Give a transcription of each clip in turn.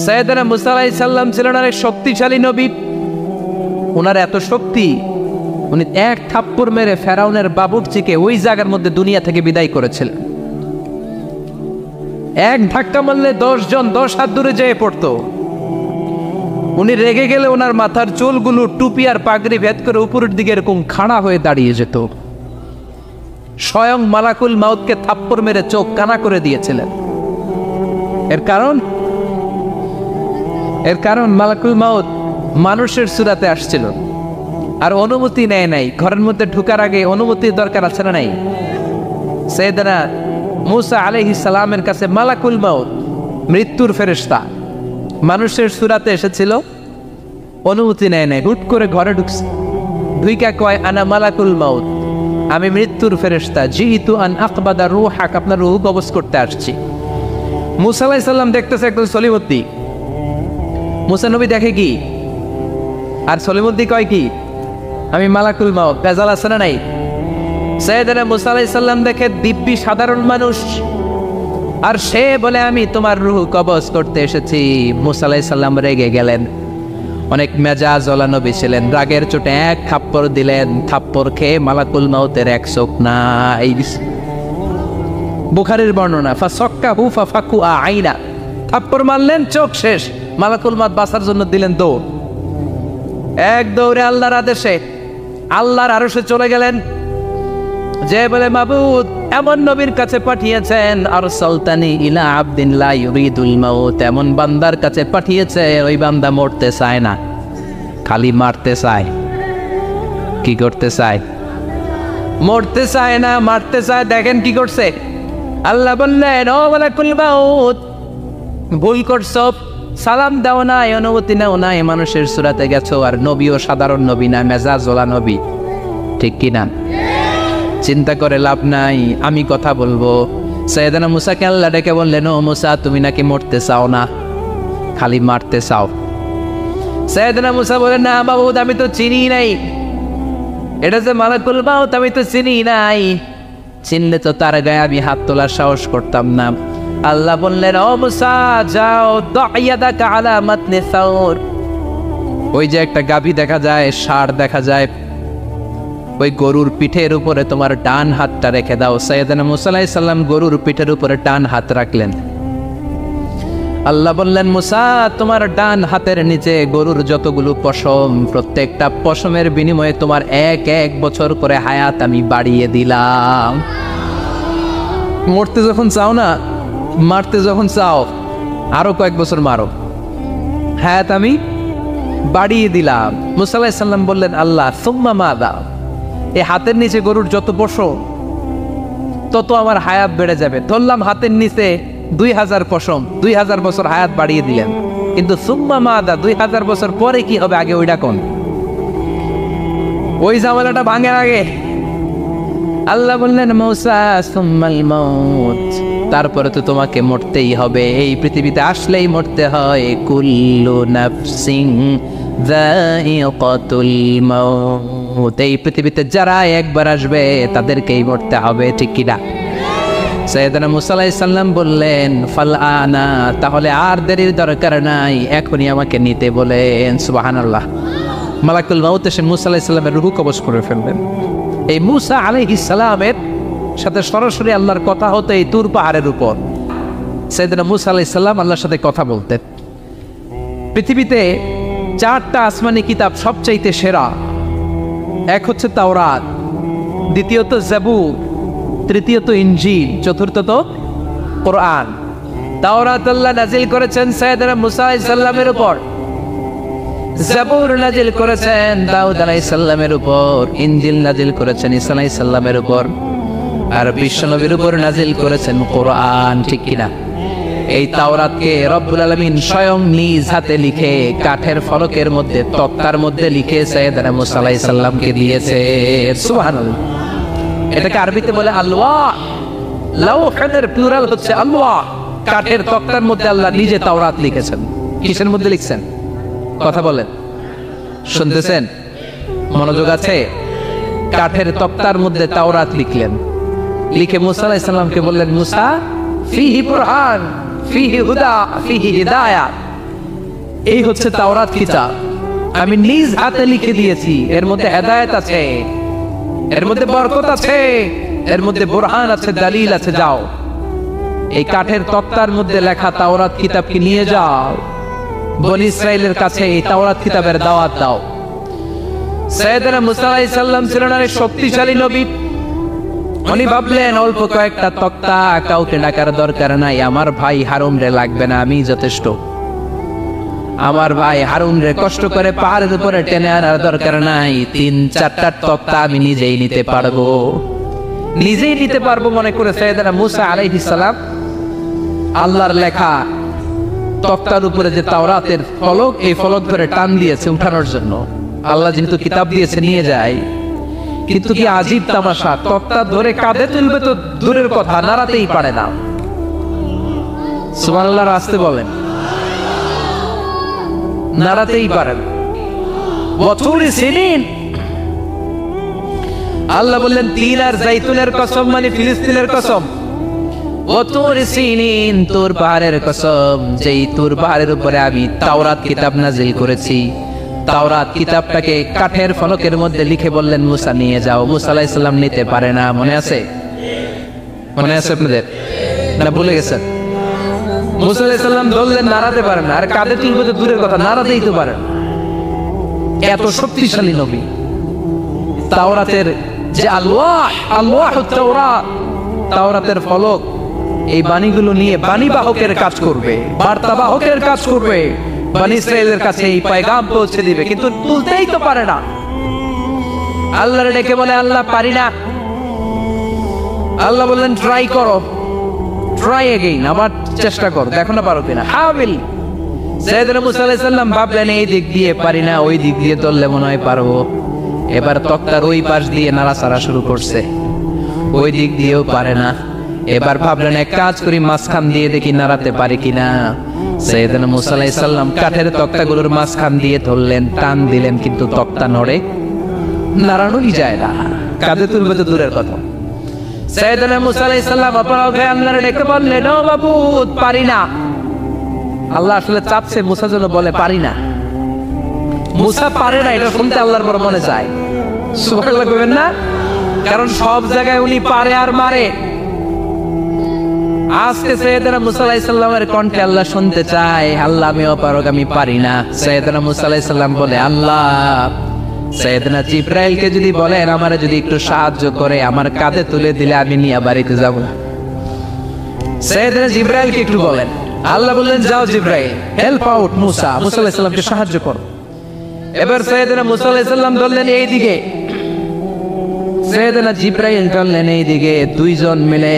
সাইয়েদনা মুসা আলাইহিস সালাম ছিলেন অনেক শক্তিশালী নবী। ওনার এত শক্তি, উনি এক থাপ্পড় মেরে ফেরাউনের বাবুর্চিকে ওই জায়গার মধ্যে দুনিয়া থেকে বিদায় করেছিলেন। এক ধাক্কা মারলে 10 জন 10 হাত দূরে যেয়ে পড়তো। উনি রেগে গেলে ওনার মাথার চুলগুলো টুপি আর পাগড়ি ভেদ করে উপরের দিকে এরকম খাড়া হয়ে দাঁড়িয়ে যেত। স্বয়ং মালাকুল মাউতকে থাপ্পড় মেরে চোখ কানা করে দিয়েছিলেন। এর কারণ মালাকুল মাউত মানুষের সূরাতে আসছিল আর অনুমতি নেয় নাই। ঘরের মধ্যে ঢোকার আগে অনুমতির দরকার আছে না নাই? সাইয়েদনা মুসা আলাইহিস সালামের কাছে মালাকুল মাউত মৃত্যুর ফেরেশতা মানুষের সূরাতে এসেছিল, অনুমতি নেয় নাই, হুট করে ঘরে ঢুকছে। ঢুইকা কয়, আনা মালাকুল মাউত, আমি মৃত্যুর ফেরেশতা, জিইতু আন আকবাদা রূহাক, আপনার রূহ কবজ করতে আসছি। মুসা আলাইহিস সালাম দেখতেছে একদম সলিমুদ্দি। মুসা নবী দেখে কি আর সলিমুদ্দি কয় কি, আমি মালাকুল মাউত। বেজাল আছে না নাই? সাইয়েদনা মুসা আলাইহিস সালাম দেখে দিব্যি সাধারণ মানুষ, আর সে বলে আমি তোমার রূহ কবজ করতে এসেছি। মুসা আলাইহিস সালাম রেগে গেলেন। অনেক মেজাজ ওলা নবী ছিলেন। রাগের চোটে এক থাপ্পড় দিলেন। থাপ্পড় খেয়ে মালাকুল মাউতের এক চোখ নাই। বুখারীর বর্ণনা, ফাসাক্কাহু ফাফাকু আইনা, থাপ্পড় মারলেন, চোখ শেষ। মালাকুল মাউত বাঁচার জন্য দিলেন দৌড়। এক দৌড়ে আল্লাহর আদেশে আল্লাহর আরশে চলে গেলেন। যে বলে, মাবুদ এমন নবীর কাছে পাঠিয়েছেন, আরসালতানি ইলা আবদিন লা ইউরিদুল মাউত, এমন বান্দার কাছে পাঠিয়েছে ওই বান্দা মরতে চায় না, খালি মারতে চায়। কি করতে চায়? মরতে চায় না, মারতে চায়। দেখেন কি করছে আল্লাহ বললেন, ও মালাকুল মাউত ভুল করছো, সালাম দাও না, অনুমতি নাও না, মানুষের সূরাতে গেছো, আর নবীও সাধারণ নবী না, মেজাজওয়ালা নবী, ঠিক কিনা? চিন্তা করে লাভ নাই, আমি কথা বলবো। সাইয়েদনা মুসাকে আল্লাহ ডেকে বললেন, ও মুসা তুমি নাকি মরতে চাও না, খালি মারতে চাও। সাইয়েদনা মুসা বলেন, না মাবুদ আমি তো চিনি নাই, এটা যে মালাকুল মাউত আমি তো চিনি নাই, চিনলে তো তার গায়ে আমি হাত তোলার সাহস করতাম না। আল্লাহ বললেন, ও মুসা যাও, দাইয়াদাকা আলা মাতনি সাউর, ওই যে একটা গাভী দেখা যায়, ষাঁড় দেখা যায়, ওই গরুর পিঠের উপরে তোমার ডান হাতটা রেখে দাও। সাইয়েদনা মুসা আলাইহিস সালাম গরুর পিঠের উপরে ডান হাত রাখলেন। আল্লাহ বললেন, মুসা তোমার ডান হাতের নিচে গরুর যতগুলো পশম, প্রত্যেকটা পশমের বিনিময়ে তোমার 1 বছর করে হায়াত আমি বাড়িয়ে দিলাম। মরতে যখন চাও না, মারতে যখন চাও, আরো কয়েক বছর মারো, হায়াত আমি বাড়িয়ে দিলাম। মুসা আলাইহিস সালাম বললেন, আল্লাহ সুম্মা মাযা, এই হাতের নিচে গরুর যত পশম তত আমার হায়াত বেড়ে যাবে। ধরলাম হাতের নিচে 2000 পশম, 2000 বছর হায়াত বাড়িয়ে দিলেন, কিন্তু সুম্মা মাদা 2000 বছর পরে কি হবে, আগে ওইটা কোন, ওই ঝামেলাটা ভাঙের আগে। আল্লাহ বললেন, মুসা সুম্মাল মাউত, তারপরে তো তোমাকে মরতেই হবে, এই পৃথিবীতে আসলেই মরতে হয়। কুল্লু নাফসিন যায়িকাতুল মাউত, এই পৃথিবীতে যারা একবার আসবে তাদেরকেই মরতে হবে, ঠিক কিনা? সাইয়েদনা মুসা আলাইহিস সালাম বললেন, ফাল আনা, তাহলে আর দেরির দরকার নাই, এখনই আমাকে নিতে বলেন। সুবহানাল্লাহ। মালাকুল মাউত এসে মুসা আলাইহিস সালামের রূহ কবজ করে ফেললেন। এই মুসা আলাইহিস সালামের সাথে সরাসরি আল্লাহর কথা হতো এই তুর পাহাড়ের উপর। সাইয়েদনা মুসা আলাইহিস সালাম আল্লাহর সাথে কথা বলতেন। পৃথিবীতে 4টা আসমানি কিতাব সবচাইতে সেরা। এক হচ্ছে তাওরাত, দ্বিতীয়ত জাবুর, তৃতীয়ত ইনজিল, চতুর্থত কোরআন। তাওরাত আল্লাহ নাজিল করেছেন সাইয়েদনা মুসা আলাইহিস সালামের উপর, জাবুর নাজিল করেছেন দাউদ আলাইহিস সালামের উপর, ইনজিল নাজিল করেছেন ঈসা আলাইহিস সালামের উপর, আর বিশ্বনবীর উপর নাজিল করেছেন কোরআন, ঠিক কিনা? এই তাওরাতকে রব্বুল আলামিন স্বয়ং নিজ হাতে লিখে কাঠের ফলকের মধ্যে, তক্তার মধ্যে লিখে সাইয়েদনা মুসা আলাইহিস সালামকে দিয়েছে। সুবহানাল্লাহ। এটাকে আরবিতে বলে আলওয়াহ। লাওহের প্লুরাল হচ্ছে আলওয়াহ। কাঠের তক্তার মধ্যে আল্লাহ নিজে তাওরাত লিখেছেন। কিসের মধ্যে লিখছেন? কথা বলেন, শুনতেছেন? মনোযোগ আছে? কাঠের তক্তার মধ্যে তাওরাত লিখলেন। লিখে মুসা আলাইহিস সালামকে বললেন, মুসা ফিহি বুরহান ফিহি হুদা ফিহি হিদায়াত। এই হচ্ছে তাওরাত কিতাব, আমি নিজ হাতে লিখে দিয়েছি। এর মধ্যে হেদায়েত আছে, এর মধ্যে বরকত আছে, এর মধ্যে বুরহান আছে, দলিল আছে। যাও এই কাঠের তক্তার মধ্যে লেখা তাওরাত কিতাবকে নিয়ে যাও, বনি ইসরাইলের কাছে এই তাওরাত কিতাবের দাওয়াত দাও। সাইয়েদনা মুসা আলাইহিস সালাম ছিলেন এক শক্তিশালী নবী। উনি ভাবলেন অল্প কয়েকটা তক্তা, কাউকে ডাকার দরকার নাই, আমার ভাই হারুন রে লাগবে না, আমি যথেষ্ট। আমার ভাই হারুন রে কষ্ট করে পাহাড়ের উপরে টেনে আনার দরকার নাই, 3-4টা তক্তা আমি নিজেই নিতে পারবো, নিজেই নিতে পারবো মনে করে সাইয়েদনা মুসা আলাইহিস সালাম আল্লাহর লেখা তক্তার উপরে যে তাওরাতের ফলক, এই ফলক ধরে টান দিয়েছে উঠানোর জন্য। আল্লাহ যেহেতু কিতাব দিয়েছে নিয়ে যায়, কিন্তু কি আজীব তামাশা, তক্তা ধরে কাঁধে তুলবে তো দূরের কথা, নাড়াতেই পারে না। সুবহানাল্লাহ আসতে বলেন, নাড়াতেই পারেন। ওয়াতুরি সিনিন, আল্লাহ বললেন তিন আর জাইতুনের কসম, মানে ফিলিস্তিনের কসম। ওয়াতুরি সিনিন, তুর পাহাড়ের কসম, যেই তুর পাহাড়ের উপরে আমি তাওরাত কিতাব নাজিল করেছি। তাওরাত কিতাবটাকে কাঠের ফলকের মধ্যে লিখে বললেন মুসা নিয়ে যাও। মুসা আলাইহিস সালাম নিতে পারে না, মনে আছে? মনে আছে আপনাদের না ভুলে গেছেন? মুসা আলাইহিস সালাম ধরলেন, নাড়াতে পারেন না, আর কাঁধে তুলবে তো দূরের কথা, নাড়াতেই তো পারেন। এত শক্তিশালী নবী। তাওরাতের যে আলওয়াহুত তাওরাত, তাওরাতের ফলক, এই বাণীগুলো নিয়ে বাণীবাহকের কাজ করবে, বার্তাবাহকের কাজ করবে, বনি ইসরাইলের কাছে এই পয়গাম পৌঁছে দিবে, কিন্তু তুলতেই তো পারে না। আল্লাহর ডেকে বলে, আল্লাহ পারি না। আল্লাহ বললেন ট্রাই করো, ট্রাই এগেইন, আবার চেষ্টা করো, দেখো না পারো কিনা। হাবিল সাইয়েদনা মুসা আলাইহিস সালাম ভাবলেন এই দিক দিয়ে পারি না, ওই দিক দিয়ে ধরলে মনে হয় পারবো। এবার তক্তার ওই পাশ দিয়ে নাড়াচাড়া শুরু করছে, ওই দিক দিয়েও পারে না। এবার ভাবলেন এক কাজ করি, মাঝখান দিয়ে দেখি নাড়াতে পারি কিনা। সাইয়েদনা মুসা আলাইহিস সালাম কাঠের তক্তাগুলোর মাঝখান দিয়ে ধরলেন, টান দিলেন, কিন্তু তক্তা নড়ে, নাড়ানোই যায় না, কাঁধে তুলবে তো দূরের কথা। সাইয়েদনা মুসা আলাইহিস সালাম অপরাধ হয়ে আল্লাহর ডেকে বললেন, ও মাবুদ পারি না। আল্লাহ আসলে চাচ্ছে মুসা যেন বলে পারি না। মুসা পারে না এটা শুনতে আল্লাহর বড় মনে চায়। সুবহানাল্লাহ কইবেন না? কারণ সব জায়গায় উনি পারে আর মারে। আজকে সাইয়েদনা মুসা আলাইহিস সালামের কণ্ঠে আল্লাহ শুনতে চায়, আল্লাহ আমি অপারগ, আমি পারি না। সাইয়েদনা মুসা আলাইহিস সালাম বলে, আল্লাহ সাইয়েদনা জিবরাইলকে যদি বলেন আমারে যদি একটু সাহায্য করে, আমার কাঁধে তুলে দিলে আমি নিয়ে বাড়িতে যাব। সাইয়েদনা জিবরাইলকে একটু বলেন। আল্লাহ বললেন, যাও জিবরাইল, হেল্প আউট মুসা, মুসা আলাইহিস সালামকে সাহায্য করো। এবার সাইয়েদনা মুসা আলাইহিস সালাম বললেন এইদিকে, সাইয়েদনা জিবরাইল বললেন এইদিকে। দুইজন মিলে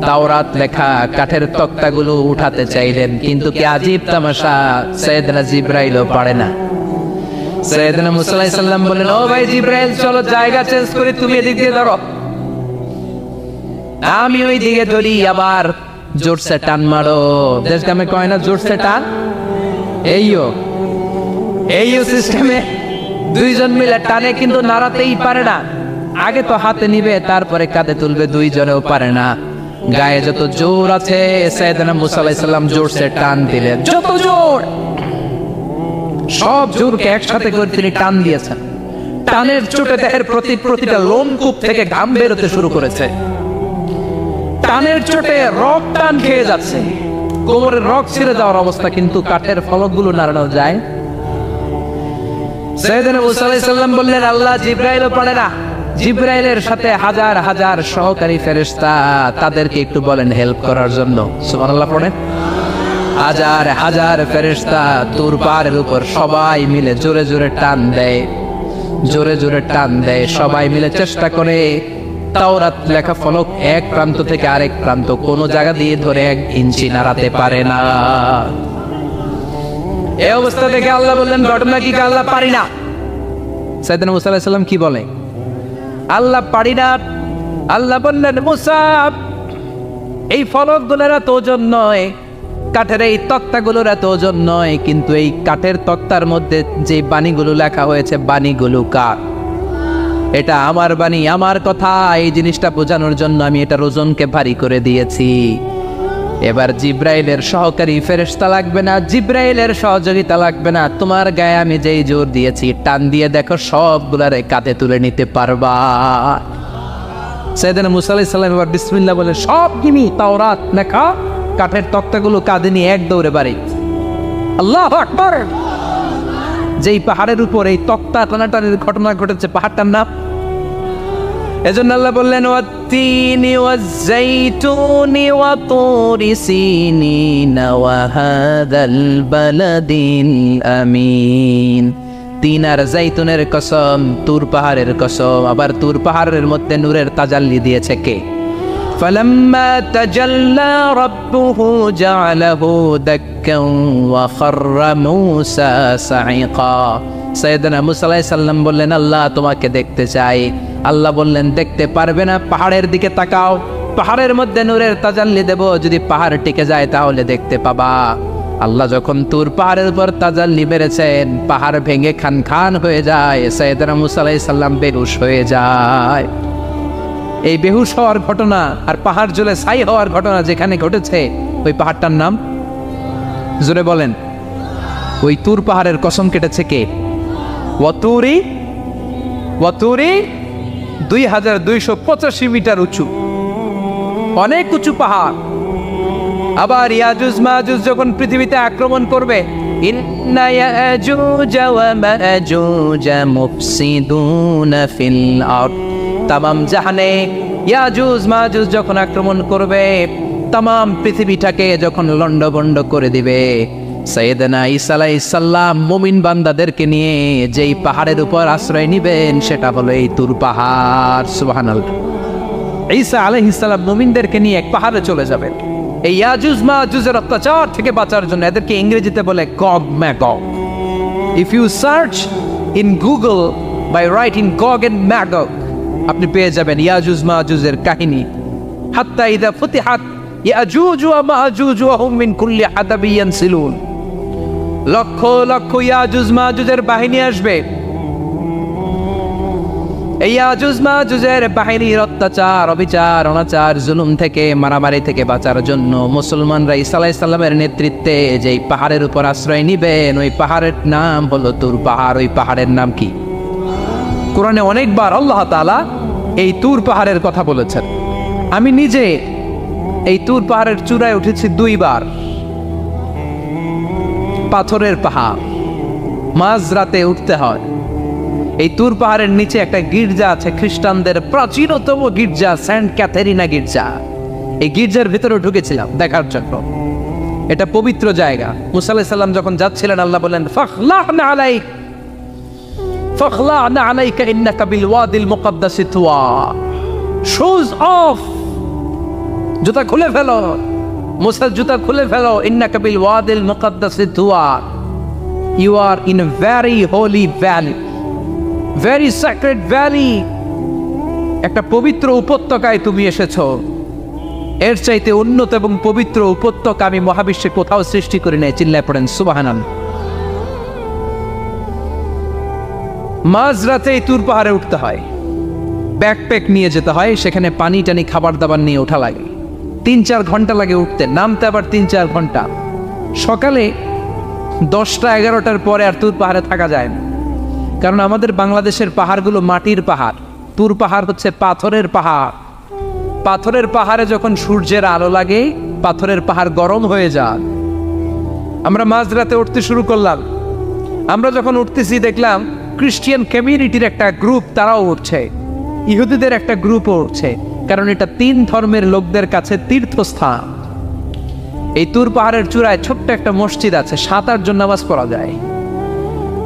তাওরাত লেখা কাঠের তক্তাগুলো উঠাতে চাইলেন, কিন্তু কি আজীব তামাশা, সাইয়েদনা জিবরাইলও পারে না। সাইয়েদনা মুসা আলাইহিস সালাম বললেন, ও ভাই জিবরাইল, চলো জায়গা চেঞ্জ করে তুমি এদিক দিয়ে ধরো, আমি ওই দিকে ধরি, আবার জোরসে টান মারো। দেশ গ্রামে কয় না জোরসে টান, এইও সিস্টেমে দুইজন মিলে টানে, কিন্তু নাড়াতেই পারে না। আগে তো হাতে নিবে, তারপরে কাঁধে তুলবে, দুইজনেও পারে না। গায়ে যত জোর আছে, সাইয়েদনা মুসা আলাইহিস সালাম জোরসে টান দিলেন, যত জোর, সব জোরকে একসাথে করে তিনি টান দিয়েছেন। টানের চোটে দেহের প্রতিটা লোমকূপ থেকে ঘাম বেরোতে শুরু করেছে। টানের চোটে রক টান খেয়ে যাচ্ছে, কোমরের রক ছিঁড়ে যাওয়ার অবস্থা, কিন্তু কাঠের ফলকগুলো নাড়ানো যায়। সাইয়েদনা মুসা আলাইহিস সালাম বললেন, আল্লাহ জিবরাইলও পারে না। জিবরাইলের সাথে হাজার হাজার সহকারী ফেরেশতা, তাদেরকে একটু বলেন হেল্প করার জন্য। সুবহানাল্লাহ পড়েন। হাজার হাজার ফেরেশতা তুর পাহাড়ের উপর সবাই মিলে জোরে জোরে টান দেয়, জোরে জোরে টান দেয়। সবাই মিলে চেষ্টা করে তাওরাত লেখা ফলক এক প্রান্ত থেকে আরেক প্রান্ত কোন জায়গা দিয়ে ধরে 1 ইঞ্চি নাড়াতে পারে না। এই অবস্থা দেখে আল্লাহ বললেন, ঘটনা কি? আল্লাহ পারি না। সাইয়েদনা মুসা আলাইহিস সালাম কি বলে? আল্লাহ পারি না। আল্লাহ বললেন, মুসা, এই ফলকগুলোর এত ওজন নয়, কাঠের এই তক্তাগুলোর এত ওজন নয়, কিন্তু এই কাঠের তক্তার মধ্যে যে বাণীগুলো লেখা হয়েছে, বাণীগুলো কার? এটা আমার বাণী, আমার কথা। এই জিনিসটা বোঝানোর জন্য আমি এটার ওজনকে ভারী করে দিয়েছি। এবার জিব্রাইলের সহকারী ফেরেশতা লাগবে না, জিব্রাইলের সহযোগিতা লাগবে না, তোমার গায়ে আমি যেই জোর দিয়েছি টান দিয়ে দেখো সবগুলারে কাঁধে তুলে নিতে পারবা। সাইয়েদনা মুসা আলাইহিস সালাম এবার বিসমিল্লাহ বলে সব কিমি তাওরাত লেখা কাঠের তক্তাগুলো কাঁধে নিয়ে এক দৌড়ে বাড়ি। আল্লাহু আকবার। যেই পাহাড়ের উপর এই তক্তা টানাটানির ঘটনা ঘটেছে পাহাড়টার নাম, এজন্য আল্লাহ বললেন ওয়াত্তিনি ওয়াজ্জাইতুনি ওয়া তুরি সিনিনা ওয়া হাযাল বালাদিল আমিন। তিন আর জাইতুনের কসম, তুর পাহাড়ের কসম। আবার তুর পাহাড়ের মধ্যে নূরের তাজাল্লি দিয়েছে কে? ফালাম্মা তাজাল্লা রাব্বুহু জাআলাহু দাক্কান ওয়া খাররা মূসা সাইকা। সাইয়েদনা মুসা আলাইহিস সালাম বললেন আল্লাহ তোমাকে দেখতে চাই। আল্লাহ বললেন দেখতে পারবে না, পাহাড়ের দিকে তাকাও, পাহাড়ের মধ্যে নূরের তাজাল্লি দেব, যদি পাহাড় টিকে যায় তাহলে দেখতে পাবা। আল্লাহ যখন তুর পাহাড়ের উপর তাজাল্লি মেরেছেন, পাহাড় ভেঙে খান খান হয়ে যায়, সাইয়েদনা মুসা আলাইহিস সালাম বেহুশ হয়ে যায়। এই বেহুশ হওয়ার ঘটনা আর পাহাড় জ্বলে ছাই হওয়ার ঘটনা যেখানে ঘটেছে, ওই পাহাড়টার নাম জোরে বলেন। ওই তুর পাহাড়ের কসম কেটেছে কে? ওয়াতুরি, ওয়াতুরি 2285 মিটার উঁচু, অনেক উঁচু পাহাড়। আবার ইয়াজুজ মাজুজ যখন পৃথিবীতে আক্রমণ করবে, ইন্না ইয়াজুজ ওয়া মাজুজ মুফসিদুনা ফিল আরদ, তামাম জাহানে ইয়াজুজ মাজুজ যখন আক্রমণ করবে, তামাম পৃথিবীটাকে যখন লন্ডভন্ড করে দিবে, সাইয়েদনা ঈসা আলাইহিস সালাম মুমিন বান্দাদেরকে নিয়ে যেই পাহাড়ের উপর আশ্রয় নিবেন সেটা হলো এই তুর পাহাড়। সুবহানাল্লাহ। ঈসা আলাইহিস সালাম মুমিনদেরকে নিয়ে এক পাহাড়ে চলে যাবেন এই ইয়াজুজ মাজুজের অত্যাচার থেকে বাঁচার জন্য। এদেরকে ইংরেজিতে বলে Gog Magog. If you search in Google by writing Gog and Magog, আপনি পেয়ে যাবেন ইয়াজুজ মাজুজের কাহিনী। হাত্তা ইযা ফুতিহাত ইয়াজুজ ওয়া মাজুজ ওয়া হুম মিন কুল্লি হাদাবিন ইয়ানসিলুন, লক্ষ লক্ষ ইয়াজুজ মাজুজের বাহিনী আসবে। এই ইয়াজুজ মাজুজের বাহিনীর অত্যাচার, অবিচার, অনাচার, জুলুম থেকে, মারামারি থেকে বাঁচার জন্য মুসলমানরা ঈসা আলাইহিস সালামের নেতৃত্বে যেই পাহাড়ের উপর আশ্রয় নিবেন, ওই পাহাড়ের নাম হলো তুর পাহাড়। ওই পাহাড়ের নাম কি? কোরআনে অনেকবার আল্লাহ তাআলা এই তুর পাহাড়ের কথা বলেছেন। আমি নিজে এই তুর পাহাড়ের চূড়ায় উঠেছি 2 বার। পাথরের পাহাড়, মাঝরাতে উঠতে হয়। এই তুর পাহাড়ের নিচে একটা গির্জা আছে, খ্রিস্টানদের প্রাচীনতম গির্জা, সেন্ট ক্যাথেরিনা গির্জা। এই গির্জার ভিতরে ঢুকেছিলাম দেখার জন্য। এটা পবিত্র জায়গা। মুসা আলাইহিস সালাম যখন যাচ্ছিলেন, আল্লাহ বলেন ফাখলা'না আলাইক, ফাখলা'না আলাইকা ইন্নাকা বিল ওয়াদিল মুকাদ্দাসি তুয়া। শুজ অফ, জুতা খুলে ফেলো। মুসা জুতা খুলে ফেলো। ইন্নাকা বিল ওয়াদিল মুকাদ্দাসি তুয়া, you are in a very holy valley, very sacred valley. একটা পবিত্র উপত্যকায় তুমি এসেছো। এর চাইতে উন্নত এবং পবিত্র উপত্যকা আমি মহাবিশ্বে কোথাও সৃষ্টি করি নাই। চিল্লায় পড়েন সুবহানাল্লাহ। মাঝরাতে এই তুর পাহাড়ে উঠতে হয়, ব্যাকপ্যাক নিয়ে যেতে হয়, সেখানে পানি টানি খাবার দাবার নিয়ে ওঠা লাগে। 3-4 ঘন্টা লাগে উঠতে, নামতে আবার 3-4 ঘন্টা। সকালে 10টা-11টার পরে আর তুর পাহাড়ে থাকা যায় না, কারণ আমাদের বাংলাদেশের পাহাড়গুলো মাটির পাহাড়, তুর পাহাড় হচ্ছে পাথরের পাহাড়। পাথরের পাহাড়ে যখন সূর্যের আলো লাগে, পাথরের পাহাড় গরম হয়ে যায়। আমরা মাঝরাতে উঠতে শুরু করলাম। আমরা যখন উঠতেছি দেখলাম খ্রিস্টিয়ান কমিউনিটির একটা গ্রুপ, তারাও উঠছে, ইহুদিদের একটা গ্রুপও উঠছে, কারণ এটা 3 ধর্মের লোকদের কাছে তীর্থস্থান। এই তুর পাহাড়ের চূড়ায় ছোট্ট একটা মসজিদ আছে, 7-8 জন নামাজ পড়া যায়।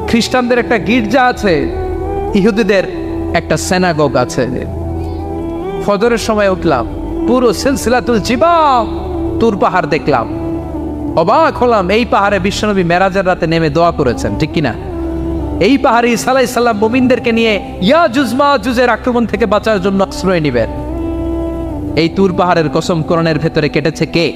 খ্রিস্টানদের একটা গির্জা আছে, ইহুদিদের একটা সিনাগগ আছে। ফজরের সময় উঠলাম, পুরো সিলসিলাতুল জিবা তুর পাহাড় দেখলাম, অবাক হলাম। এই পাহাড়ে বিশ্বনবী মেরাজের রাতে নেমে দোয়া করেছেন, ঠিক কিনা? এই পাহাড়ে ঈসা আলাইহিস সালাম মুমিনদেরকে নিয়ে ইয়াজুজ মাজুজের আক্রমণ থেকে বাঁচার জন্য আশ্রয় নিবেন। এই তুর পাহাড়ের কসম কোরআনের ভেতরে কেটেছে কে?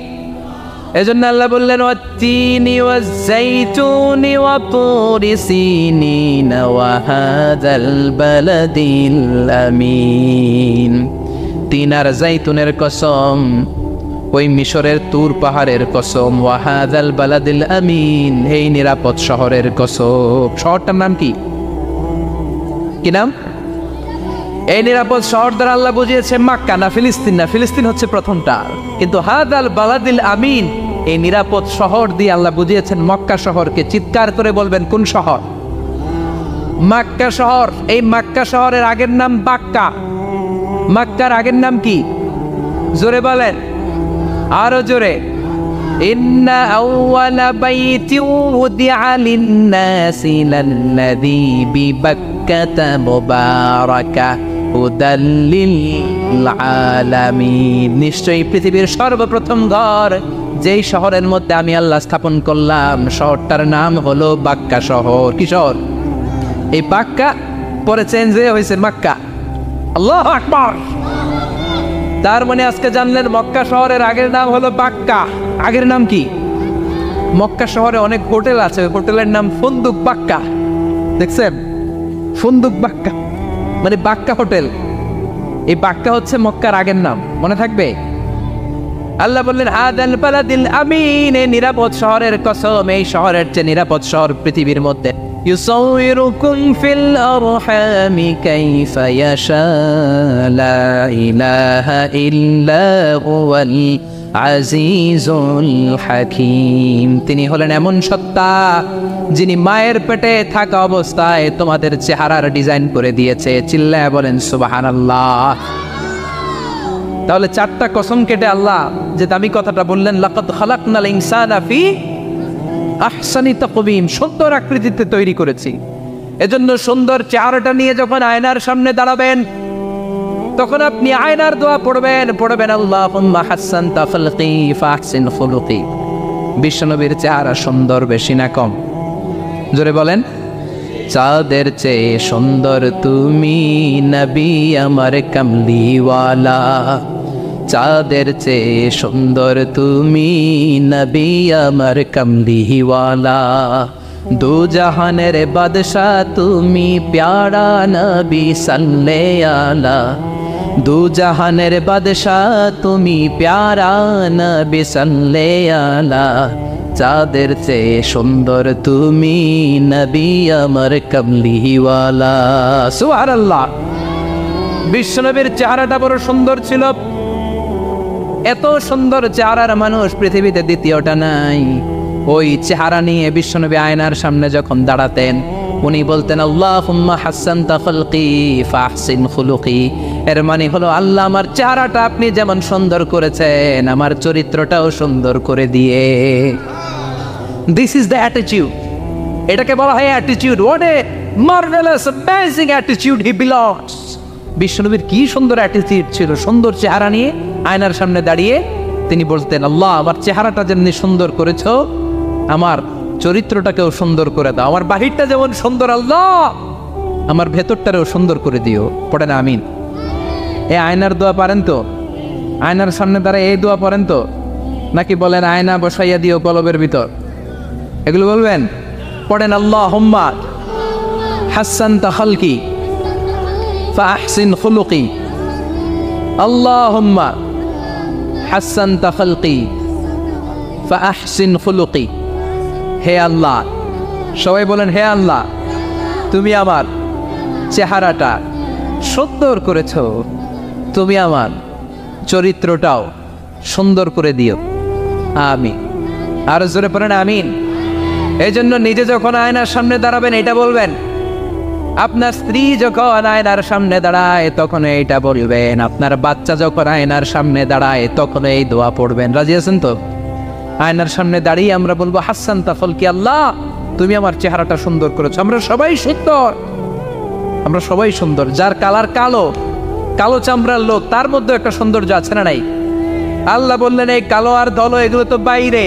এজন্য আল্লাহ বললেন ওয়াত্তিনি ওয়াজ্জাইতুনি ওয়া তুরি সিনিনা ওয়া হাযাল বালাদিল আমিন। তিন আর জাইতুনের কসম, ওই মিশরের তুর পাহাড়ের কসম, ওয়া হাযাল বালাদিল আমিন, এই নিরাপদ শহরের কসম। শহরটার নাম কি? কি নাম? এই নিরাপদ শহর দ্বারা আল্লাহ বুঝিয়েছে মক্কা, না ফিলিস্তিন না, ফিলিস্তিন হচ্ছে প্রথমটা। কিন্তু হাযাল বালাদিল আমিন, এই নিরাপদ শহর দিয়ে আল্লাহ বুঝিয়েছেন মক্কা শহরকে। চিৎকার করে বলবেন কোন শহর? মক্কা শহর। এই মক্কা শহরের আগের নাম বাক্কা। মক্কার আগের নাম কি? জোরে বলেন, আরো জোরে। ইন্না আউওয়ালা বাইতিন উদিআ লিন-নাসি লাল্লাযী বিবাক্কাতা মুবারাকা হুদাল লিল আলামিন, নিশ্চয়ই পৃথিবীর সর্বপ্রথম ঘর যেই শহরের মধ্যে আমি আল্লাহ স্থাপন করলাম, শহরটার নাম হলো বাক্কা শহর। কি শহর? এই বাক্কা পরে চেঞ্জ হয়ে হয়েছে মক্কা। আল্লাহু আকবার। তার মানে আজকে জানলেন মক্কা শহরের আগের নাম হলো বাক্কা। আগের নাম কি? মক্কা শহরে অনেক হোটেল আছে, হোটেলের নাম ফুন্দুক বাক্কা। দেখছেন? ফুন্দুক বাক্কা মানে বাক্কা হোটেল। এই বাক্কা হচ্ছে মক্কার আগের নাম, মনে থাকবে। আল্লাহ বললেন হাযাল বালাদিল আমিন, এই নিরাপদ শহরের কসম, এই শহরের চেয়ে নিরাপদ শহর পৃথিবীর মধ্যে। ইউসাউইরুকুম ফিল আরহামি কাইফা ইয়াশা লা ইলাহা ইল্লা হুয়াল আজিজুল হাকিম, তিনি হলেন এমন সত্তা যিনি মায়ের পেটে থাকা অবস্থায় তোমাদের চেহারার ডিজাইন করে দিয়েছে। চিল্লায়া বলেন সুবহানাল্লাহ। তাহলে চারটা কসম কেটে আল্লাহ যে দামি কথাটা বললেন, লাকাদ খালাকনাল ইনসানা ফি আহসানি তাকওয়িম, সুন্দর আকৃতিতে তৈরি করেছি। এজন্য সুন্দর চেহারাটা নিয়ে যখন আয়নার সামনে দাঁড়াবেন, তখন আপনি আয়নার দোয়া পড়বেন আল্লাহুম্মা হাসসানতা খালকি ফাহসিন খুলুকি। বিশ্বনবীর চেহারা সুন্দর বেশি না কম? জোরে বলেন। চাঁদের চেয়ে সুন্দর তুমি নবী আমার কামলিওয়ালা, চাঁদের চেয়ে সুন্দর তুমি নবী আমার কামলিওয়ালা, দু জাহানের বাদশাহ তুমি প্যারা নবী সাল্লাল্লাহু আলা, দু জাহানের বাদশাহ তুমি প্যারা নবী সাল্লাল্লাহু আলা, চাঁদের চেয়ে সুন্দর তুমি নবী আমার কামলিওয়ালা। সুবহানাল্লাহ। বিশ্বনবীর চেহারাটা বড় সুন্দর ছিল। এত সুন্দর চেহারার মানুষ পৃথিবীতে দ্বিতীয়টা নাই। ওই চেহারা নিয়ে বিশ্বনবী আয়নার সামনে যখন দাঁড়াতেন, উনি বলতেন আল্লাহুম্মা হাসসানতা খালকি ফাহসিন খুলুকি। এর মানে হলো, আল্লাহ আমার চেহারাটা আপনি যেমন সুন্দর করেছেন, আমার চরিত্রটাও সুন্দর করে দিয়ে। This is the attitude. এটাকে বলা হয় attitude. What a marvellous amazing attitude he belongs. বিশ্বনবীর কি সুন্দর অ্যাটিটিউড ছিল। সুন্দর চেহারা নিয়ে আয়নার সামনে দাঁড়িয়ে তিনি বলতেন, আল্লাহ আমার চেহারাটা যেমনি সুন্দর করেছো, আমার চরিত্রটাকেও সুন্দর করে দাও। আমার বাহিরটা যেমন সুন্দর, আল্লাহ আমার ভেতরটারেও সুন্দর করে দিও। পড়েন আমিন। এই আয়নার দোয়া পারেন তো? আয়নার সামনে দাঁড়ায় এই দোয়া পড়েন তো? নাকি বলেন আয়না বসাইয়া দিও কলবের ভিতর? এগুলো বলবেন? পড়েন আল্লাহুম্মা হাসসানতা খালকি ফাহসিন খুলুকি, আল্লাহুম্মা হাসসানতা খালকি ফাহসিন খুলুকি। হে আল্লাহ, সবাই বলেন হে আল্লাহ, তুমি আমার চেহারাটা সুন্দর করেছ, তুমি আমার চরিত্রটাও সুন্দর করে দিও। আমিন। আর জোরে পড়েন আমিন। এই জন্য নিজে যখন আয়নার সামনে দাঁড়াবেন এটা বলবেন, আপনার স্ত্রী যখন আয়নার সামনে দাঁড়ায় তখন এইটা বলবেন, আপনার বাচ্চা যখন আয়নার সামনে দাঁড়ায় তখন এই দোয়া পড়বেন। রাজি আছেন তো? আয়নার সামনে দাঁড়িয়ে আমরা বলবো হাসসানতা খালকি, আল্লাহ তুমি আমার চেহারাটা সুন্দর করেছো। আমরা সবাই সুন্দর, আমরা সবাই সুন্দর। যার কালার কালো, কালো চামড়ার লোক, তার মধ্যে একটা সৌন্দর্য আছে না নাই? আল্লাহ বললেন এই কালো আর দলো এগুলো তো বাইরে।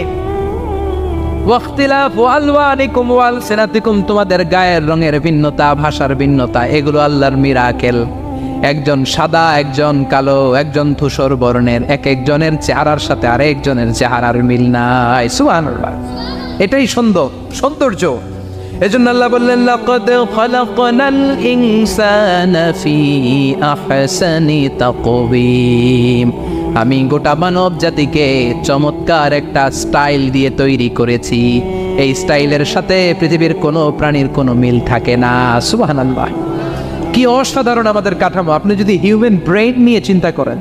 ওয়াখতিলাফু আলওয়ানিকুম ওয়া আলসিনাতিকুম, তোমাদের গায়ের রঙের ভিন্নতা, ভাষার ভিন্নতা, এগুলো আল্লাহর মিরাকেল। একজন সাদা, একজন কালো, একজন ধূসর বর্ণের, এক একজনের চেহারার সাথে আরেকজনের চেহারার মিল নাই। সুবহানাল্লাহ। এটাই সৌন্দর্য। এজন্য আল্লাহ বললেন লাকাদ খালাকনাল ইনসানা ফি আহসানি তাকওয়িম, আমি গোটা মানব জাতিকে চমৎকার একটা স্টাইল দিয়ে তৈরি করেছি। এই স্টাইলের সাথে পৃথিবীর কোনো প্রাণীর কোনো মিল থাকে না। সুবহানাল্লাহ, কি অসাধারণ আমাদের কাঠামো। আপনি যদি হিউম্যান ব্রেইন নিয়ে চিন্তা করেন,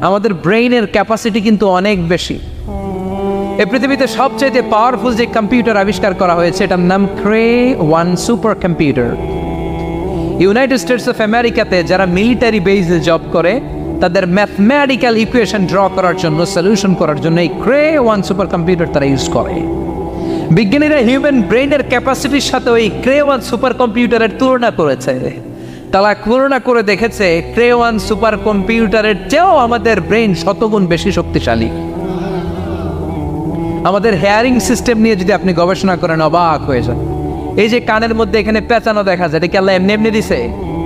আমাদের ব্রেইনের ক্যাপাসিটি কিন্তু অনেক বেশি। এই পৃথিবীতে সবচেয়ে পাওয়ারফুল যে কম্পিউটার আবিষ্কার করা হয়েছে এটার নাম Cray one supercomputer. United States of আমেরিকাতে যারা মিলিটারি বেসে জব করে তাদের ম্যাথমেটিক্যাল ইকুয়েশন ড্র করার জন্য, সলিউশন করার জন্য এই ক্রে-1 সুপার কম্পিউটার তারা ইউজ করে। বিজ্ঞানীরা হিউম্যান ব্রেইনের ক্যাপাসিটির সাথে ওই ক্রে-1 সুপার কম্পিউটারের তুলনা করেছে। তারা তুলনা করে দেখেছে ক্রে-1 সুপার কম্পিউটারের চেয়েও আমাদের ব্রেইন শতগুণ বেশি শক্তিশালী। আমাদের হেয়ারিং সিস্টেম নিয়ে যদি আপনি গবেষণা করেন অবাক হয়ে যান। এই যে কানের মধ্যে এখানে পেঁচানো দেখা যায়, এটা কি আল্লাহ এমনি এমনি দিছে?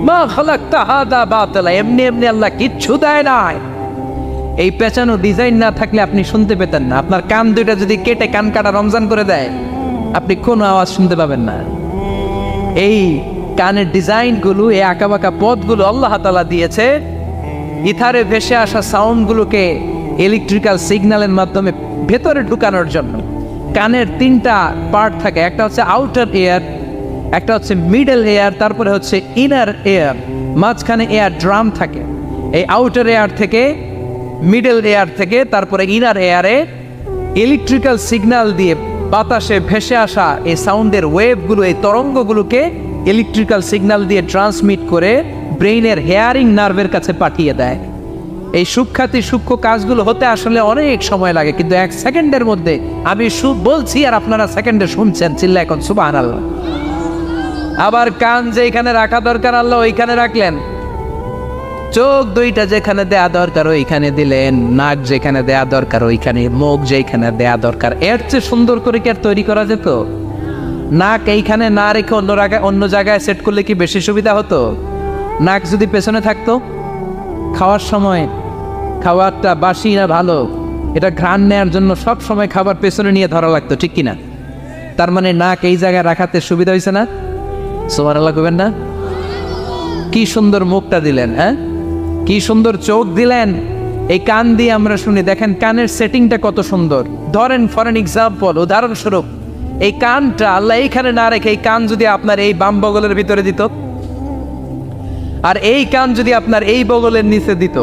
মা খালাকতা হাদা বাতিলা, এমনি এমনি আল্লাহ কিচ্ছু দেয় নাই। এই পেঁচানো ডিজাইন না থাকলে আপনি শুনতে পেতেন না। আপনার কান দুইটা যদি কেটে কান কাটা রমজান করে দেয়, আপনি কোনো আওয়াজ শুনতে পাবেন না। এই কানের ডিজাইনগুলো, এই আঁকাবাঁকা পথগুলো আল্লাহ তাআলা দিয়েছে ইথারে ভেসে আসা সাউন্ডগুলোকে ইলেকট্রিক্যাল সিগন্যালের মাধ্যমে ভেতরে ঢুকানোর জন্য। কানের তিনটা পার্ট থাকে, একটা হচ্ছে আউটার এয়ার, একটা হচ্ছে মিডল এয়ার, তারপরে হচ্ছে ইনার এয়ার, মাঝখানে এয়ার ড্রাম থাকে। এই আউটার এয়ার থেকে, মিডল এয়ার থেকে তারপরে ইনার এয়ারে ইলেকট্রিক্যাল সিগন্যাল দিয়ে বাতাসে ভেসে আসা এই সাউন্ডের ওয়েভগুলো, এই তরঙ্গগুলোকে ইলেকট্রিক্যাল সিগন্যাল দিয়ে ট্রান্সমিট করে ব্রেইনের হেয়ারিং নার্ভের কাছে পাঠিয়ে দেয়। এই সূক্ষ্ম কাজগুলো হতে আসলে অনেক সময় লাগে, কিন্তু 1 সেকেন্ডের মধ্যে আমি বলছি আর আপনারা সেকেন্ডে শুনছেন। চিল্লা এখন সুবহানাল্লাহ। আবার কান যেখানে রাখা দরকার আল্লাহ ওইখানে রাখলেন, চোখ দুইটা যেখানে দেয়া দরকার ওইখানে দিলেন, নাক যেখানে দেয়া দরকার ওইখানে, মুখ যেখানে দেয়া দরকার। এর চেয়ে সুন্দর করে কি আর তৈরি করা যেত? নাক এইখানে না রেখে অন্য জায়গায় সেট করলে কি বেশি সুবিধা হতো? নাক যদি পেছনে থাকতো, খাওয়ার সময় খাবারটা বাসি না ভালো এটা ঘ্রাণ নেওয়ার জন্য সব সময় খাবার পেছনে নিয়ে ধরা লাগতো, ঠিক কিনা? তার মানে নাক এই জায়গায় রাখাতে সুবিধা হয়েছে না? সুবহানাল্লাহ কইবেন না? কি সুন্দর মুখটা দিলেন, হ্যাঁ, কি সুন্দর চোখ দিলেন। এই কান দিয়ে আমরা শুনি, দেখেন কানের সেটিংটা কত সুন্দর। ধরেন ফর এন এক্সাম্পল, উদাহরণস্বরূপ এই কানটা আল্লাহ এইখানে না রেখে এই কান যদি আপনার এই বাম বগলের ভিতরে দিত, আর এই কান যদি আপনার এই বগলের নিচে দিত,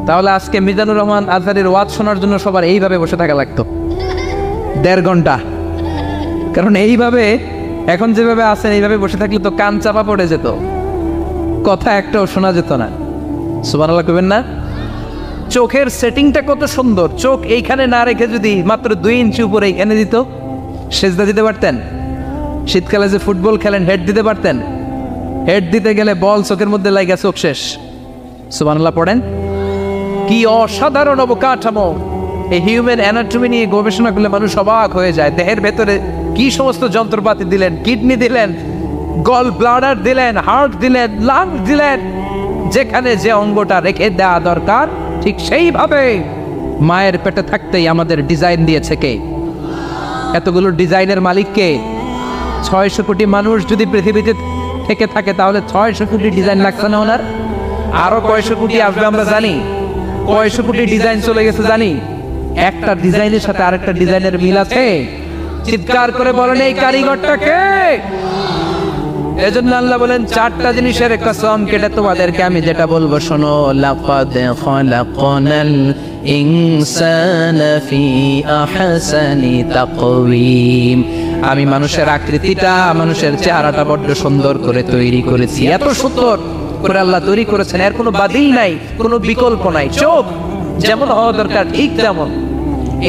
তাহলে আজকে মিজানুর রহমান আজহারের ওয়াজ শোনার জন্য সবার এইভাবে বসে থাকা লাগতো 1.5 ঘন্টা। কারণ এইভাবে এখন যেভাবে আছেন এইভাবে বসে থাকলে তো কান চাপা পড়ে যেত, কথা একটাও শোনা যেত না। সুবহানাল্লাহ কইবেন না? চোখের সেটিংটা কত সুন্দর। চোখ এইখানে না রেখে যদি মাত্র 2 ইঞ্চি উপরে এইখানে দিত, সেজদা দিতে পারতেন। শীতকালে যে ফুটবল খেলেন, হেড দিতে পারতেন। হেড দিতে গেলে বল চোখের মধ্যে লাগা, চোখ শেষ। সুবহানাল্লাহ পড়েন। কি অসাধারণ অবকাঠামো। এই হিউম্যান অ্যানাটমি নিয়ে গবেষণা করলে মানুষ অবাক হয়ে যায়। দেহের ভেতরে কি সমস্ত যন্ত্রপাতি দিলেন, কিডনি দিলেন, গল ব্লাডার দিলেন, হার্ট দিলেন, লাং দিলেন। যেখানে যে অঙ্গটা রেখে দেওয়া দরকার ঠিক সেইভাবে মায়ের পেটে থাকতেই আমাদের ডিজাইন দিয়েছে কে? এতগুলো ডিজাইনের মালিক কে? 600 কোটি মানুষ যদি পৃথিবীতে থেকে থাকে তাহলে 600 কোটি ডিজাইন লাগছে না ওনার? আরো কয়শো কোটি আসবে আমরা জানি। কয়শো কোটি ডিজাইন চলে গেছে জানি। একটা ডিজাইনের সাথে আরেকটা ডিজাইনের মিল আছে? চিৎকার করে বলেন এই কারিগরটা কে? এজন্য আল্লাহ বলেন 4টা জিনিসের কসম কেটে তোমাদেরকে আমি যেটা বলবো শোনো। লাকাদ খালাকনাল ইনসানা ফি আহসানি তাকওয়িম। আমি মানুষের আকৃতিটা, মানুষের চেহারাটা বড্ড সুন্দর করে তৈরি করেছি। এত সুন্দর করে আল্লাহ তৈরি করেছেন, এর কোনো বাতিল নাই, কোনো বিকল্প নাই। চোখ যেমন হওয়া দরকার ঠিক তেমন।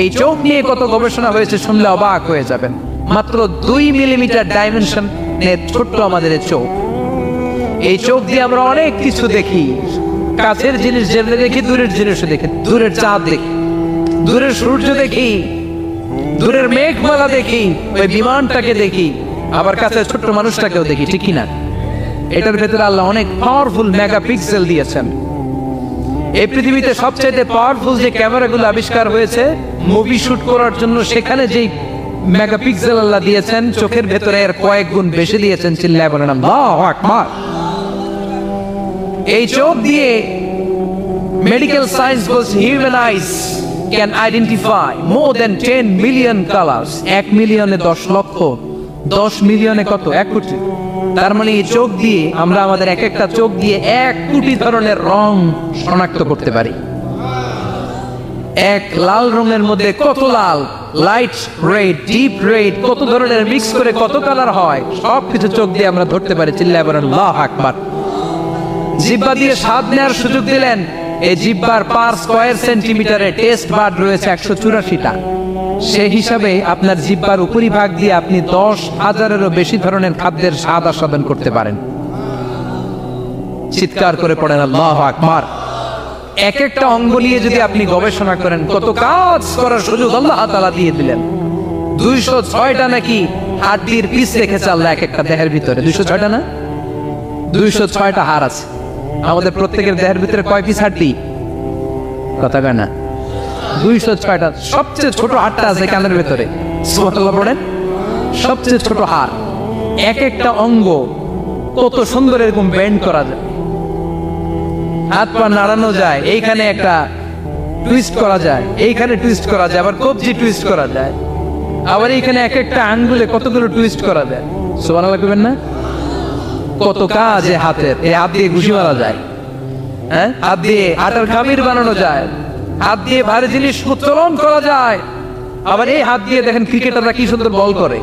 এই চোখ নিয়ে কত গবেষণা হয়েছে শুনলে অবাক হয়ে যাবেন। মাত্র 2 মিলিমিটার ডাইমেনশন ছোট্ট আমাদের চোখ। এই চোখ দিয়ে আমরা অনেক কিছু দেখি। কাছের জিনিস যেমনি দেখি, দূরের জিনিসও দেখি। দূরের চাঁদ দেখি, দূরের সূর্য দেখি, দূরের মেঘমালা দেখি, ওই বিমানটাকে দেখি, আবার কাছে ছোট্ট মানুষটাকেও দেখি, ঠিক কিনা? এটার ভেতরে আল্লাহ অনেক পাওয়ারফুল মেগাপিক্সেল দিয়েছেন। এই পৃথিবীতে সবচেয়ে পাওয়ারফুল যে ক্যামেরাগুলো আবিষ্কার হয়েছে মুভি শুট করার জন্য, সেখানে যেই মেগাপিক্সেল আল্লাহ দিয়েছেন চোখের ভেতরে এর কয়েক গুণ বেশি দিয়েছেন। চিল্লায় বলেন আল্লাহু আকবার। এই চোখ দিয়ে Medical science বলছে human eyes can identify more than 10 million colors. 1 মিলিয়নে 10 লক্ষ, 10 মিলিয়নে কত? 1 কোটি। তার মানে এই চোখ দিয়ে আমরা আমাদের এক একটা চোখ দিয়ে 1 কোটি ধরনের রং শনাক্ত করতে পারি। এক লাল রঙের মধ্যে কত লাল, লাইট রেড, ডিপ রেড, কত ধরনের মিক্স করে কত কালার হয়, সবকিছু চোখ দিয়ে আমরা ধরতে পারি। চিল্লায় বলেন আল্লাহু আকবার। জিহ্বা দিয়ে স্বাদ নেওয়ার সুযোগ দিলেন। এই জিহ্বার পার স্কয়ার সেন্টিমিটারে টেস্ট বাড রয়েছে 184টা। সেই হিসাবে আপনার জিহ্বার উপরিভাগ দিয়ে আপনি 10,000-এরও বেশি ধরনের খাদ্যের স্বাদ আস্বাদন করতে পারেন। চিৎকার করে পড়েন আল্লাহু আকবার। এক একটা অঙ্গ নিয়ে যদি আপনি গবেষণা করেন, কত কাজ করার সুযোগ আল্লাহ তাআলা দিয়ে দিলেন। 206টা নাকি হাড়ের পিস রেখেছে আল্লাহ এক একটা দেহের ভিতরে। 206টা না, 206টা হাড় আছে আমাদের প্রত্যেকের দেহের ভিতরে। কয় পিস হাড়ি? কথা কয় না, 206টা। সবচেয়ে ছোট হাড়টা আছে কানের ভিতরে। সুবহানাল্লাহ পড়েন। সবচেয়ে ছোট হাড়, এক একটা অঙ্গ কত সুন্দর এরকম বেন্ড করা যায়, হাত পা নাড়ানো যায়, এইখানে একটা টুইস্ট করা যায়, এইখানে টুইস্ট করা যায়, আবার কবজি টুইস্ট করা যায়, আবার এইখানে এক একটা আঙ্গুলে কতগুলো টুইস্ট করা যায়। সুবহানাল্লাহ কইবেন না? কত কাজ এই হাতের। এই হাত দিয়ে ঘুষি মারা যায়, হ্যাঁ, হাত দিয়ে আটার খামির বানানো যায়, হাত দিয়ে ভারী জিনিস উত্তোলন করা যায়। আবার এই হাত দিয়ে দেখেন ক্রিকেটাররা কি সুন্দর বল করে,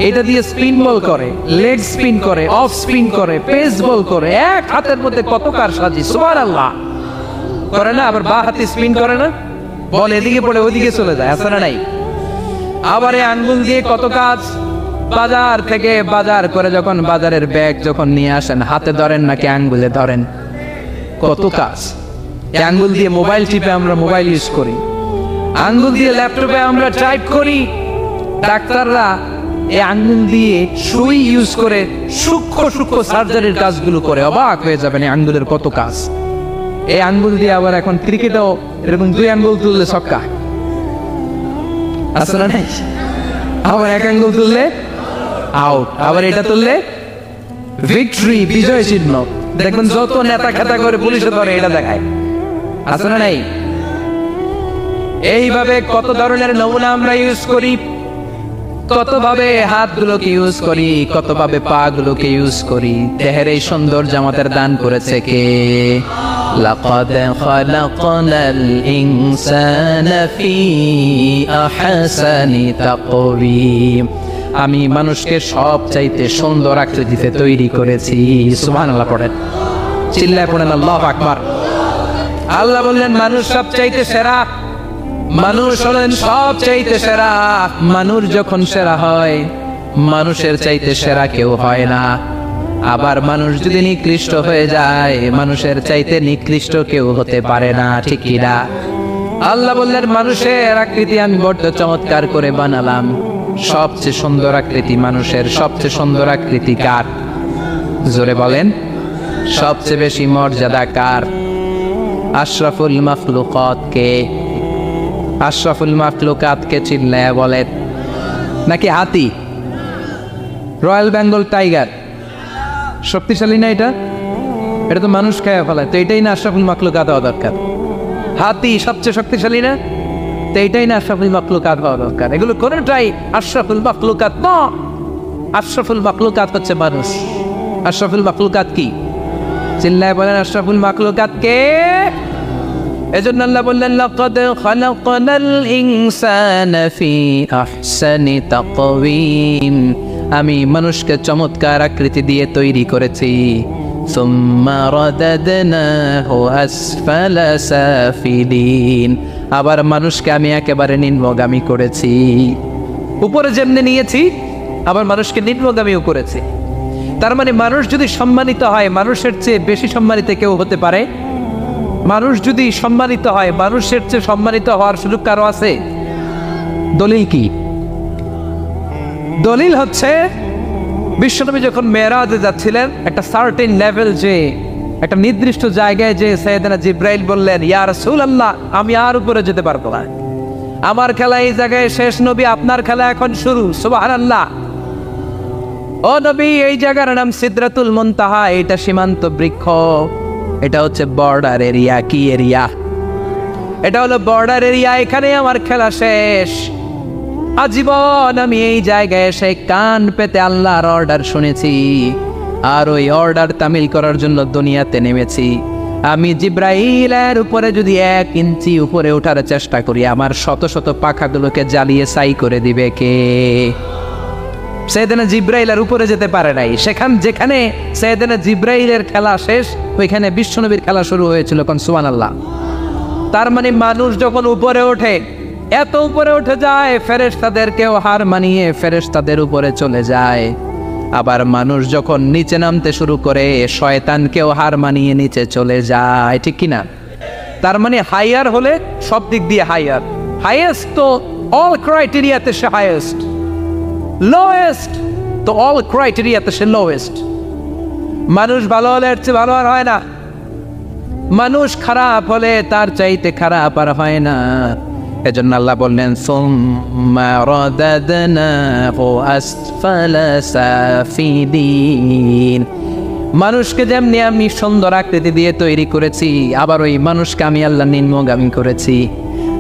এটা দিয়ে স্পিন বল করে, লেগ স্পিন করে, অফ স্পিন করে, পেস বল করে। এক হাতের মধ্যে কত কারসাজি। সুবহানাল্লাহ করে না? আবার বাঁ হাতে স্পিন করে না, বল এদিকে পড়ে ওদিকে চলে যায়, আছে না নাই? আবার এই আঙ্গুল দিয়ে কত কাজ। বাজার থেকে বাজার করে যখন বাজারের ব্যাগ যখন নিয়ে আসেন, হাতে ধরেন নাকি আঙ্গুলে ধরেন? কত কাজ। এই আঙ্গুল দিয়ে মোবাইল টিপে আমরা মোবাইল ইউজ করি, আঙ্গুল দিয়ে ল্যাপটপে আমরা টাইপ করি। ডাক্তাররা এই আঙ্গুল দিয়ে সুই ইউজ করে সূক্ষ্ম সূক্ষ্ম সার্জারির কাজগুলো করে। অবাক হয়ে যাবেন এই আঙ্গুলের কত কাজ। এই আঙ্গুল দিয়ে আবার এখন ক্রিকেটেও এরকম 2 আঙ্গুল তুললে ছক্কা, আছে না নাই? আবার 1 আঙ্গুল তুললে আউট, আবার এটা তুললে ভিক্টরি, বিজয় চিহ্ন। দেখবেন যত নেতা খেতা করে পুলিশে ধরে এটা দেখায়, আছে না নাই? এইভাবে কত ধরনের নমুনা আমরা ইউজ করি, কত ভাবে হাতগুলোকে ইউজ করি, কত ভাবে পা গুলোকে ইউজ করি। দেহের এই সৌন্দর্য আমাদের দান করেছে কে? লাকাদ খালাকনাল ইনসানা ফি আহসানি তাকওয়িম। আমি মানুষকে সবচাইতে সুন্দর আকৃতিতে তৈরি করেছি। সুবহানাল্লাহ পড়েন, চিল্লায় পড়েন আল্লাহু আকবার। আল্লাহ বললেন মানুষ সবচাইতে সেরা, মানুষ হলেন সবচাইতে সেরা। মানুষ যখন সেরা হয়, মানুষের চাইতে সেরা কেউ হয় না। আবার মানুষ যদি নিকৃষ্ট হয়ে যায়, মানুষের চাইতে নিকৃষ্ট কেউ হতে পারে না, ঠিক কি না? আল্লাহ বললেন মানুষের আকৃতি আমি বড্ড চমৎকার করে বানালাম। সবচেয়ে সুন্দর আকৃতি মানুষের। সবচেয়ে সুন্দর আকৃতি কার? জোরে বলেন। সবচেয়ে বেশি মর্যাদা কার? আশরাফুল মাখলুকাত কে? আশরাফুল মাখলুকাত কে? চিল্লায়া বলেন। নাকি হাতি? রয়্যাল বেঙ্গল টাইগার শক্তিশালী না? এটা এটা তো মানুষ খায় ফেলায়, তো এটাই না আশরাফুল মাখলুকাত হওয়া দরকার? হাতি সবচেয়ে শক্তিশালী না? তো এটাই না আশরাফুল মাখলুকাত হওয়া দরকার? এগুলো কোনটাই আশরাফুল মাখলুকাত না। আশরাফুল মাখলুকাত হচ্ছে মানুষ। আশরাফুল মাখলুকাত কি? চিল্লায় বলেন আশরাফুল মাখলুকাত কে? এজন্য আল্লাহ বললেন লাকাদ খালাকনাল ইনসানা ফি আহসানি তাকওয়িম। আমি মানুষকে চমৎকার আকৃতি দিয়ে তৈরি করেছি। সুম্মা রাদাদনাহু আসফালা সাফিলিন। আবার মানুষকে আমি একেবারে নিম্নগামী করেছি। উপরে যেমনি নিয়েছি, আবার মানুষকে নিম্নগামীও করেছি। তার মানে মানুষ যদি সম্মানিত হয়, মানুষের চেয়ে বেশি সম্মানিত কেউ হতে পারে? মানুষ যদি সম্মানিত হয়, মানুষের চেয়ে সম্মানিত হওয়ার সুযোগ কারো আছে? দলিল কি? দলিল হচ্ছে বিশ্বনবী যখন মেরাজে যাচ্ছিলেন, একটা সার্টেন লেভেল, যে একটা নির্দিষ্ট জায়গায়, যে সাইয়েদনা জিব্রাইল বললেন ইয়া রাসূলুল্লাহ আমি আর উপরে যেতে পারবো না, আমার খেলা এই জায়গায় শেষ, নবী আপনার খেলা এখন শুরু। সুবহানাল্লাহ। ও নবী, এই জায়গার নাম সিদরাতুল মুনতাহা, এটা সীমান্ত বৃক্ষ। এটা হচ্ছে বর্ডার এরিয়া। কি এরিয়া? এটা হলো বর্ডার এরিয়া। এখানে আমার খেলা শেষ। আজীবন আমি এই জায়গায় এসে কান পেতে আল্লাহর অর্ডার শুনেছি, আর ওই অর্ডার তামিল করার জন্য দুনিয়াতে নেমেছি। আমি জিব্রাইলের উপরে যদি 1 ইঞ্চি উপরে ওঠার চেষ্টা করি, আমার শত শত পাখাগুলোকে জ্বালিয়ে ছাই করে দিবে কে? সাইয়েদনা জিব্রাইলের উপরে যেতে পারে নাই। যেখানে সাইয়েদনা জিব্রাইলের খেলা শেষ, ওইখানে বিশ্বনবীর খেলা শুরু হয়েছিল। কোন সুবহানাল্লাহ। তার মানে মানুষ যখন উপরে ওঠে, এত উপরে উঠে যায়, ফেরেশতাদেরকেও হার মানিয়ে ফেরেশতাদের উপরে চলে যায়। আবার মানুষ যখন নিচে নামতে শুরু করে, শয়তানকেও হার মানিয়ে নিচে চলে যায়। ঠিক কিনা? তার মানে হাইয়ার হলে সব দিক দিয়ে হাইয়ার। হাইয়েস্ট তো অল ক্রাইটেরিয়াতে সে হাইয়েস্ট, লোয়েস্ট তো অল ক্রাইটেরিয়াতে সে লোয়েস্ট। মানুষ ভালো হলে এর চেয়ে ভালো আর হয় না, মানুষ খারাপ হলে তার চাইতে খারাপ আর হয় না। এজন্য আল্লাহ বললেন সুম্মা রাদাদনাহু আসফালা সাফিলিন। মানুষকে যেমনি আমি সুন্দর আকৃতি দিয়ে তৈরি করেছি, আবার ওই মানুষকে আমি আল্লাহ নিম্নগামী করেছি।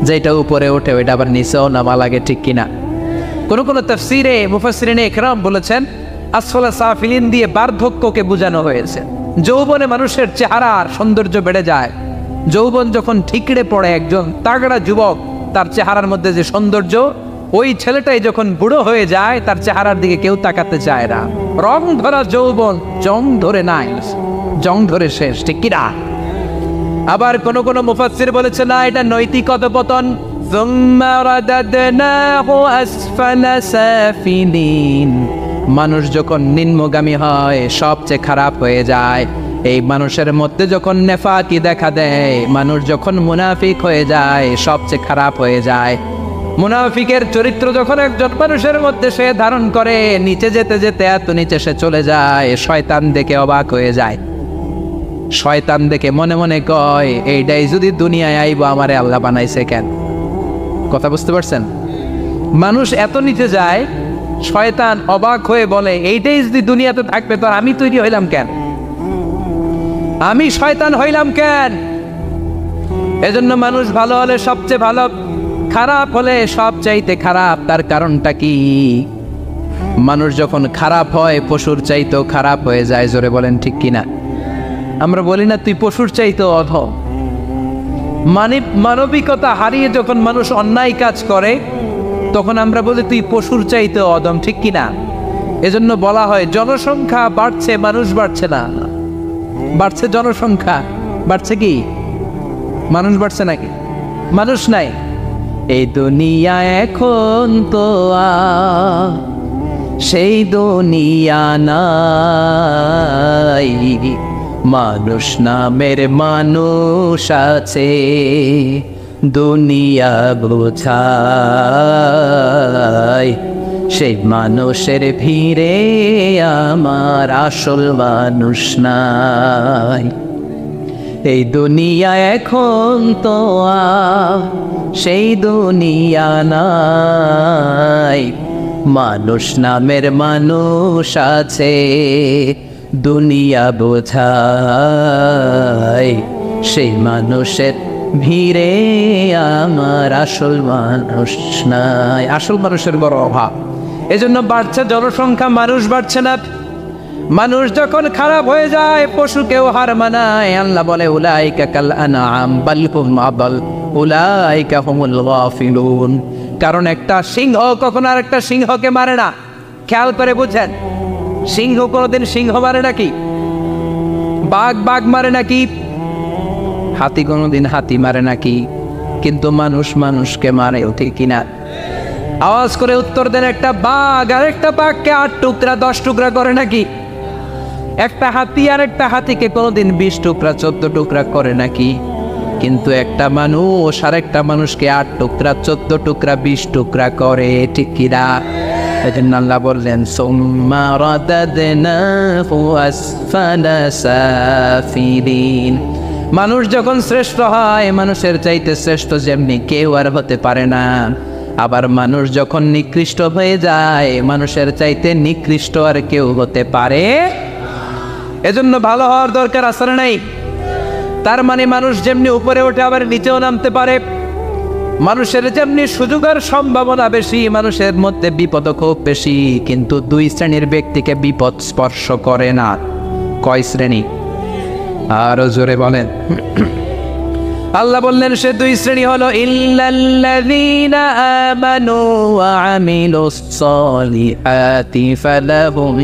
যেটা উপরে ওঠে ওইটা আবার নিচেও নামা লাগে। ঠিক কিনা? কোন কোন তাফসীরে মুফাসসিরিনে ইকরাম বলেছেন আসফালা সাফিলিন দিয়ে বার্ধক্যকে বোঝানো হয়েছে। যৌবনে মানুষের চেহারার সৌন্দর্য বেড়ে যায়। যৌবন যখন ঠিকরে পড়ে, একজন তাগড়া যুবক, তার চেহারার মধ্যে যে সৌন্দর্য, ওই ছেলেটাই যখন বুড়ো হয়ে যায়, তার চেহারার দিকে কেউ তাকাতে চায় না। রং ধরা যৌবন জং ধরে নাই, জং ধরে শেষ। ঠিক কিনা? আবার কোন কোন মুফাসসির বলেছে না, এটা নৈতিক অধঃপতন। সুম্মা রাদাদনাহু আসফালা সাফিলিন। মানুষ যখন নিম্নগামী হয়, সবচেয়ে খারাপ হয়ে যায়। এই মানুষের মধ্যে যখন নেফাকি দেখা দেয়, মানুষ যখন মুনাফিক হয়ে যায়, সবচেয়ে খারাপ হয়ে যায়। মুনাফিকের চরিত্র যখন একজন মানুষের মধ্যে সে ধারণ করে, নিচে যেতে যেতে এত নিচে সে চলে যায়, শয়তান দেখে অবাক হয়ে যায়। শয়তান দেখে মনে মনে কয়, এইটাই যদি দুনিয়ায় আইব, আমারে আল্লাহ বানাইছে কেন? কথা বুঝতে পারছেন? মানুষ এত নিচে যায়, শয়তান অবাক হয়ে বলে, এইটাই যদি দুনিয়াতে থাকবে, তো আমি তৈরি হইলাম কেন? আমি শয়তান হইলাম কেন? এজন্য মানুষ ভালো হলে সবচেয়ে ভালো, খারাপ হলে সবচাইতে খারাপ। তার কারণটা কি? মানুষ যখন খারাপ হয়, পশুর চাইতেও খারাপ হয়ে যায়। জোরে বলেন ঠিক কিনা? আমরা বলি না তুই পশুর চাইতেও অধম। মানবিকতা হারিয়ে যখন মানুষ অন্যায় কাজ করে, তখন আমরা বলি তুই পশুর চাইতেও অধম। ঠিক কিনা? এজন্য বলা হয় জনসংখ্যা বাড়ছে, মানুষ বাড়ছে না। বাড়ছে জনসংখ্যা, বাড়ছে কি? মানুষ বাড়ছে নাকি? মানুষ নাই। এই দুনিয়া এখন তো সেই দুনিয়া নাই, মানুষ নামের মানুষ আছে, দুনিয়া বোঝায়। সেই মানুষের ভিড়ে আমার আসল মানুষ নাই। এই দুনিয়া এখন তো সেই দুনিয়া নাই, মানুষ নামের মানুষ আছে, দুনিয়া বোঝায়। সেই মানুষের ভিড়ে আমার আসল মানুষ নাই। আসল মানুষের বড় অভাব। এজন্য বাড়ছে জনসংখ্যা, মানুষ বাড়ছে না। মানুষ যখন খারাপ হয়ে যায়, পশুকেও হার মানায়। আল্লাহ বলে উলাইকা কাল আনআম বাল হুম আদাল উলাইকা হুমুল গাফিলুন। কারণ একটা সিংহ কখনো আর একটা সিংহকে মারে না। খেয়াল করে বুঝেন, সিংহ কোনোদিন সিংহ মারে নাকি? বাঘ বাঘ মারে নাকি? হাতি কোনোদিন হাতি মারে নাকি? কিন্তু মানুষ মানুষকে মারে, ঠিক কিনা? আওয়াজ করে উত্তর দেন, একটা বাঘ আর একটা বাঘকে 8 টুকরা 10 টুকরা করে নাকি? একটা হাতি আর একটা হাতিকে কোনোদিন 20 টুকরা 14 টুকরা করে নাকি? কিন্তু একটা মানুষ আর একটা মানুষকে 8 টুকরা 14 টুকরা 20 টুকরা করে, ঠিক কিনা? এজন্য আল্লাহ বললেন সুম্মা রাদাদনাহু আসফালা সাফিলিন। মানুষ যখন শ্রেষ্ঠ হয়, মানুষের চাইতে শ্রেষ্ঠ যেমনি কেউ আর হতে পারে না। আবার মানুষ যখন নিকৃষ্ট হয়ে যায়, মানুষের চাইতে নিকৃষ্ট আর কেউ হতে পারে। এজন্য ভালো হওয়ার দরকার আছে না নাই? তার মানে মানুষ যেমনি উপরে ওঠে আবার নিচেও নামতে পারে, মানুষের যেমনি সুযোগ আর সম্ভাবনা বেশি, মানুষের মধ্যে বিপদ খুব বেশি, কিন্তু দুই শ্রেণীর ব্যক্তিকে বিপদ স্পর্শ করে না। কয় শ্রেণী? আরো জোরে বলেন। আল্লাহ বললেন সে দুই শ্রেণী হলো ইল্লাল্লাযীনা আমানু ওয়া আমিলুস সলিহাতি ফালাহুম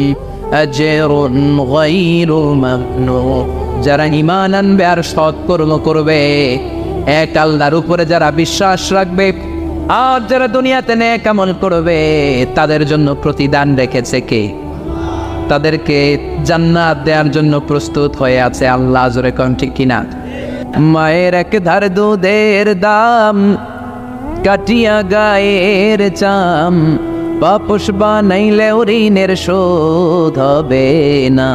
আজরুন গায়রু মামনুন। যারা ঈমান আনবে আর সৎকর্ম করবে, এক আল্লাহর উপরে যারা বিশ্বাস রাখবে আর যারা দুনিয়াতে নেক আমল করবে, তাদের জন্য প্রতিদান রেখেছে কে? তাদেরকে জান্নাত দেওয়ার জন্য প্রস্তুত হয়ে আছে আল্লাহ। জোরে কোন ঠিক কিনা? মায়ের এক ধার দুধের দাম, কাটিয়া গায়ের চাম, পাপস বানাইলে ঋণের শোধ হবে না,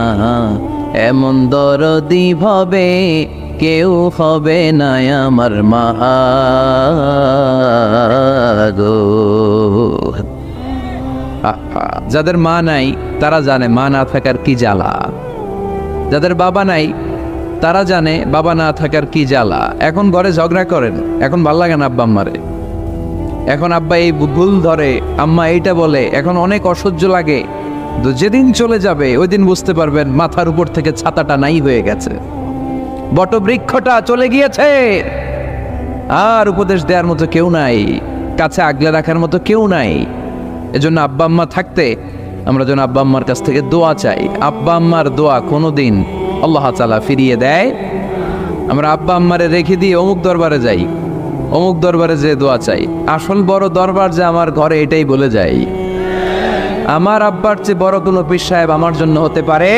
এমন দরদি ভাবে কেউ হবে না আমার মা গো। যাদের মা নাই তারা জানে মা না থাকার কি জ্বালা, যাদের বাবা নাই তারা জানে বাবা না থাকার কি জ্বালা। এখন ঘরে ঝগড়া করেন, এখন ভাল লাগে না আব্বা আম্মারে, এখন আব্বা এই ভুল ধরে, আম্মা এইটা বলে, এখন অনেক অসহ্য লাগে। তো যেদিন চলে যাবে ওই দিন বুঝতে পারবেন মাথার উপর থেকে ছাতাটা নাই হয়ে গেছে, বটবৃক্ষটা চলে গিয়েছে, আর উপদেশ দেওয়ার মতো কেউ নাই, কাছে আগলে রাখার মতো কেউ নাই। এজন্য আব্বা আম্মা থাকতে আমরা যেন আব্বা আম্মার কাছ থেকে দোয়া চাই। আব্বা আম্মার দোয়া কোনোদিন আল্লাহ তাআলা ফিরিয়ে দেয়। আমরা আব্বা আম্মারে রেখে দিয়ে অমুক দরবারে যাই, অমুক দরবারে যে দোয়া চাই, আসল বড় দরবার যে আমার ঘরে, এটাই বলে যাই। আমার আব্বার চেয়ে বড় কোনো পীর সাহেব আমার জন্য হতে পারে,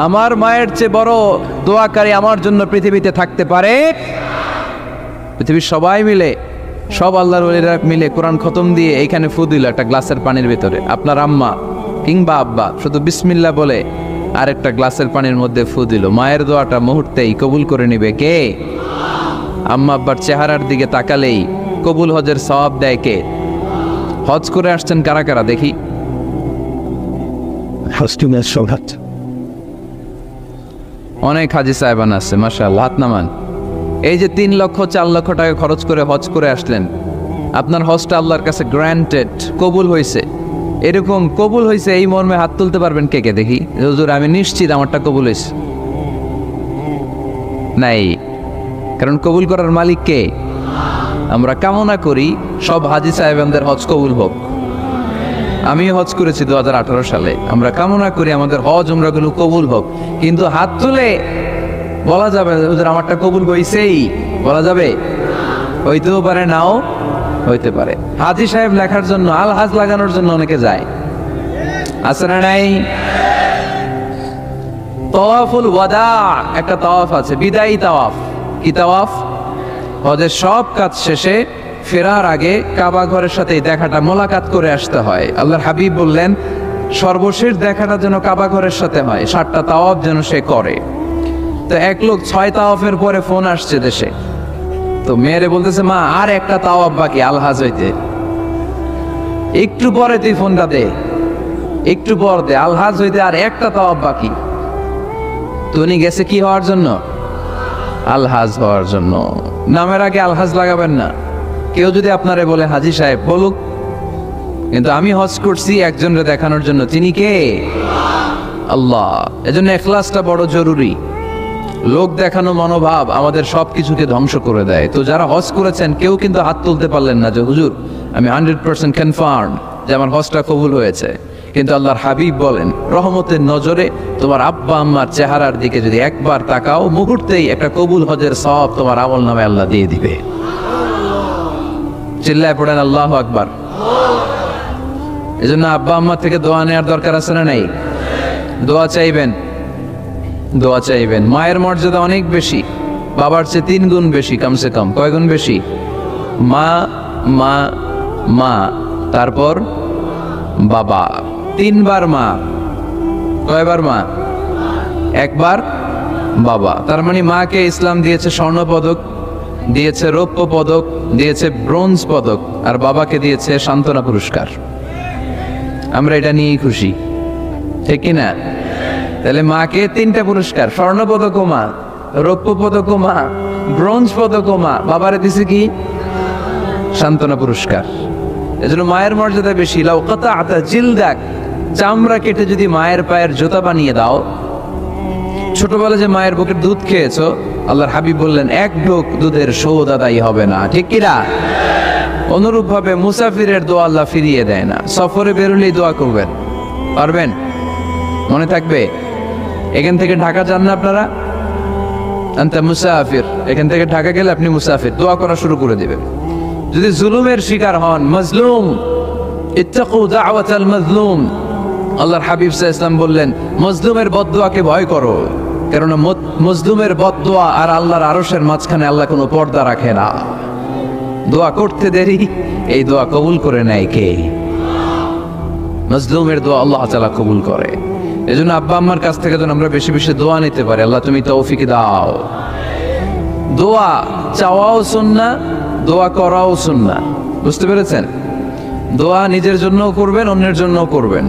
আমার মায়ের চেয়ে বড় দোয়াকারী আমার জন্য পৃথিবীতে থাকতে পারে। পৃথিবীর সবাই মিলে, সব আল্লাহর ওলিরা মিলে কোরআন খতম দিয়ে এইখানে ফু দিল একটা গ্লাসের পানির ভিতরে, আপনার আম্মা কিংবা আব্বা শুধু বিসমিল্লাহ বলে আরেকটা গ্লাসের পানির মধ্যে ফু দিল, মায়ের দোয়াটা মুহূর্তেই কবুল করে নিবে কে? আম্মা আব্বার চেহারার দিকে তাকালেই কবুল হজের সওয়াব দেয় কে? হজ করে আসছেন কারা কারা দেখি? অনেক হাজি সাহেবান আছে, মাশাআল্লাহ, হাত নামান। এই যে 3 লক্ষ 4 লক্ষ টাকা খরচ করে হজ করে আসলেন, আপনার হজটা আল্লাহর কাছে গ্র্যান্টেড, কবুল হয়েছে, এরকম কবুল হয়েছে এই মর্মে হাত তুলতে পারবেন কে কে দেখি? হুজুর আমি নিশ্চিত আমারটা কবুল হয়েছে। নাই, কারণ কবুল করার মালিক কে? আমরা কামনা করি সব হাজি সাহেবদের হজ কবুল হোক। আমি হজ করেছি 2018 সালে, আমরা কামনা করি আমাদের হজ উমরাগুলো কবুল হোক, কিন্তু হাত তুলে বলা যাবে হুজুর আমারটা কবুল হইছেই, বলা যাবে? হইতেও পারে, নাও হইতে পারে। হাজি সাহেব লেখার জন্য, আল হাজ লাগানোর জন্য অনেকে যায়, আছে না নাই? তাওয়াফুল ওয়াদা একটা তাওয়াফ আছে, বিদায়ী তাওয়াফ। কি তাওয়াফ? হজের সব কাজ শেষে ফেরার আগে কাবা ঘরের সাথে দেখাটা, মোলাকাত করে আসতে হয়। আল্লাহর হাবিব বললেন সর্বশেষ দেখাটা যেন কাবা ঘরের সাথে হয়, 7টা তাওয়াফ যেন সে করে। তো এক লোক 6 তাওয়াফের পরে ফোন আসছে দেশে, তো মেয়েরে বলতেছে মা আর একটা তাওয়াফ বাকি আলহাজ হইতে, একটু পরে তুই ফোনটা দে, একটু পর দে, আলহাজ হইতে আর একটা তাওয়াফ বাকি। তো উনি গেছে কি হওয়ার জন্য? আলহাজ হওয়ার জন্য। নামের আগে আলহাজ লাগাবেন না। কেউ যদি আপনারে বলে হাজি সাহেব, বলুক, কিন্তু আমি হজ করছি একজনকে দেখানোর জন্য। তিনি কে? আল্লাহ। এজন্য ইখলাসটা বড় জরুরি। লোক দেখানো মনোভাব আমাদের সবকিছুকে ধ্বংস করে দেয়। তো যারা হজ করেছেন কেউ কিন্তু হাত তুলতে পারলেন না যে হুজুর আমি 100% কনফার্ম যে আমার হজটা কবুল হয়েছে। কিন্তু আল্লাহর হাবিব বলেন রহমতের নজরে তোমার আব্বা আম্মার চেহারার দিকে যদি একবার তাকাও, মুহূর্তেই একটা কবুল হজের সওয়াব তোমার আমল নামে আল্লাহ দিয়ে দিবে। চিল্লায় পড়েন আল্লাহু আকবার। এজন্য আব্বা আম্মা থেকে দোয়া নেওয়ার দরকার আছে না নাই? দোয়া চাইবেন, দোয়া চাইবেন। মায়ের মর্যাদা অনেক বেশি, বাবার চেয়ে 3 গুণ বেশি, কমসে কম। কয় গুণ বেশি? মা মা মা, তারপর বাবা। 3 বার মা। কয়বার মা? 1 বার বাবা। তার মানে মাকে ইসলাম দিয়েছে স্বর্ণ পদক, দিয়েছে রৌপ্য পদক, দিয়েছে ব্রোঞ্জ পদক, আর বাবাকে দিয়েছে সান্ত্বনা পুরস্কার। আমরা এটা নিয়েই খুশি, ঠিক কিনা? তাহলে মাকে 3টা পুরস্কার, স্বর্ণ পদক ও মা, রৌপ্য পদকও মা, ব্রোঞ্জ পদকও মা, বাবারে দিছে কি সান্ত্বনা পুরস্কার। এজন্য মায়ের মর্যাদা বেশি। লাউ কাতাআতা জিলদাক, চামড়া কেটে যদি মায়ের পায়ের জুতা বানিয়ে দাও। ছোটবেলা যে মায়ের বুকের দুধ খেয়েছো, আল্লাহর হাবিব বললেন এক ঢোক দুধের শোধ আদায় হবে না, ঠিক কিনা? অনুরূপ ভাবে মুসাফিরের দোয়া আল্লাহ ফিরিয়ে দেয় না। সফরে বেরোলেই দোয়া করবেন, পারবেন? মনে থাকবে? এখান থেকে ঢাকা যান না আপনারা, আনতা মুসাফির, এখান থেকে ঢাকা গেলে আপনি মুসাফির, দোয়া করা শুরু করে দিবেন। যদি জুলুমের শিকার হন, মাজলুম, ইত্তাকু দাওয়াতাল মাজলুম, আল্লাহর হাবিব সাল্লাল্লাহু আলাইহি ওয়াসাল্লাম বললেন মজলুমের বদদোয়াকে ভয় করো, কারণ মজলুমের বদদোয়া আর আল্লাহর আরশের মাঝখানে আল্লাহ কোনো পর্দা রাখে না। দোয়া করতে দেরি, এই দোয়া কবুল করে নেয় কে? মজলুমের দোয়া আল্লাহ তাআলা কবুল করে। এজন্য আব্বা আম্মার কাছ থেকে যেন আমরা বেশি বেশি দোয়া নিতে পারি, আল্লাহ তুমি তৌফিক দাও। দোয়া চাওয়াও সুন্নাহ, দোয়া করাও সুন্নাহ, বুঝতে পেরেছেন? দোয়া নিজের জন্যও করবেন, অন্যের জন্যও করবেন।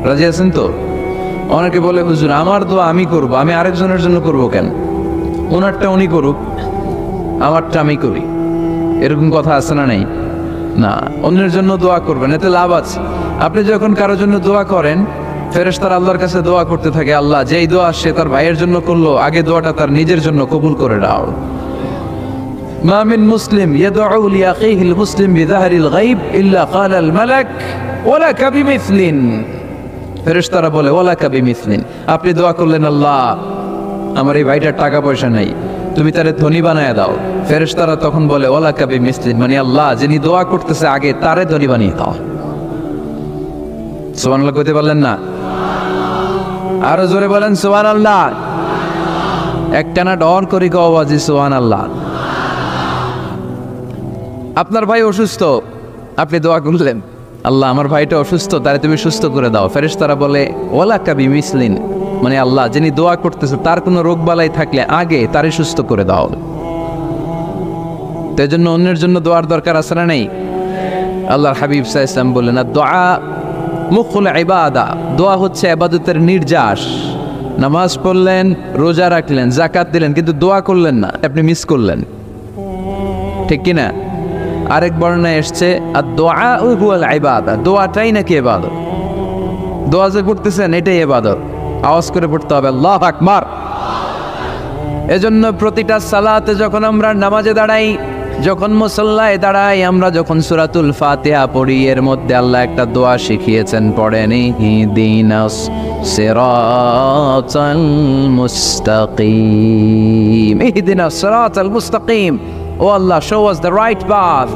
রাজি আছেন তো? অনেকে বলে হুজুর আমার দোয়া আমি করব, আমি আরেকজনের জন্য করব কেন? ওনারটা উনি করুক, আমারটা আমি করি, এরকম কথা আছে না? নেই না, অন্যের জন্য দোয়া করবেন, এতে লাভ আছে। আপনি যখন কারোর জন্য দোয়া করেন, ফেরেশতারা আল্লাহর কাছে দোয়া করতে থাকে, আল্লাহ যেই দোয়া সে তার ভাইয়ের জন্য করলো, আগে দোয়াটা তার নিজের জন্য কবুল করে দাও। মা মিন মুসলিম ইয়াদউ লিআখিহিল মুসলিম বিযাহরিল গায়ব ইল্লা ক্বালাল মালাক ওয়ালাকা বিমিসলিন। ফেরেশতারা বলে ওয়ালাকা বিমিসলিন, আপনি দোয়া করলেন আল্লাহ আমার এই ভাইটার টাকা পয়সা নাই, তুমি তারে ধনী বানায় দাও। ফেরেশতারা তখন বলে ওয়ালাকা বিমিসলিন, মানে আল্লাহ যিনি দোয়া করতেছে আগে তারে ধনী বানিয়ে দাও। সুবহানাল্লাহ কইতে পারলেন না? আরো জোরে বলেন সুবহানাল্লাহ। একটানা ডর করি গওয়াজি সুবহানাল্লাহ। আপনার ভাই অসুস্থ, আপনি দোয়া করলেন আল্লাহ আমার ভাইটা অসুস্থ, তারে তুমি সুস্থ করে দাও। ফেরেশতারা বলে ওয়ালাকা বিমিসলিন, মানে আল্লাহ যিনি দোয়া করতেছে তার কোনো রোগ বালাই থাকলে আগে তারে সুস্থ করে দাও। তাই জন্য অন্যের জন্য দোয়ার দরকার আছে না নেই? আল্লাহর হাবিব সাল্লাল্লাহু আলাইহি ওয়াসাল্লাম বললেন দোয়া মুখুল ইবাদা, দোয়া হচ্ছে ইবাদতের নির্যাস। নামাজ পড়লেন, রোজা রাখলেন, যাকাত দিলেন, কিন্তু দোয়া করলেন না, আপনি মিস করলেন, ঠিক কি না? আরেক বর্ণনায় এসেছে আদ-দুআ হুয়াল ইবাদা, দোয়াটাই নাকি ইবাদত। দোয়া যে করতেছেন এটাই ইবাদত, আওয়াজ করে পড়তে হবে আল্লাহু আকবার। এজন্য প্রতিটা সালাতে যখন আমরা নামাজে দাঁড়াই, যখন মুসল্লায় দাঁড়াই, আমরা যখন সূরাতুল ফাতিহা পড়ি, এর মধ্যে আল্লাহ একটা দোয়া শিখিয়েছেন, পড়েন ইহদিনাস সিরাতাল মুস্তাকিম, ইহদিনাস সিরাতাল মুস্তাকিম। ও আল্লাহ, show us the right path,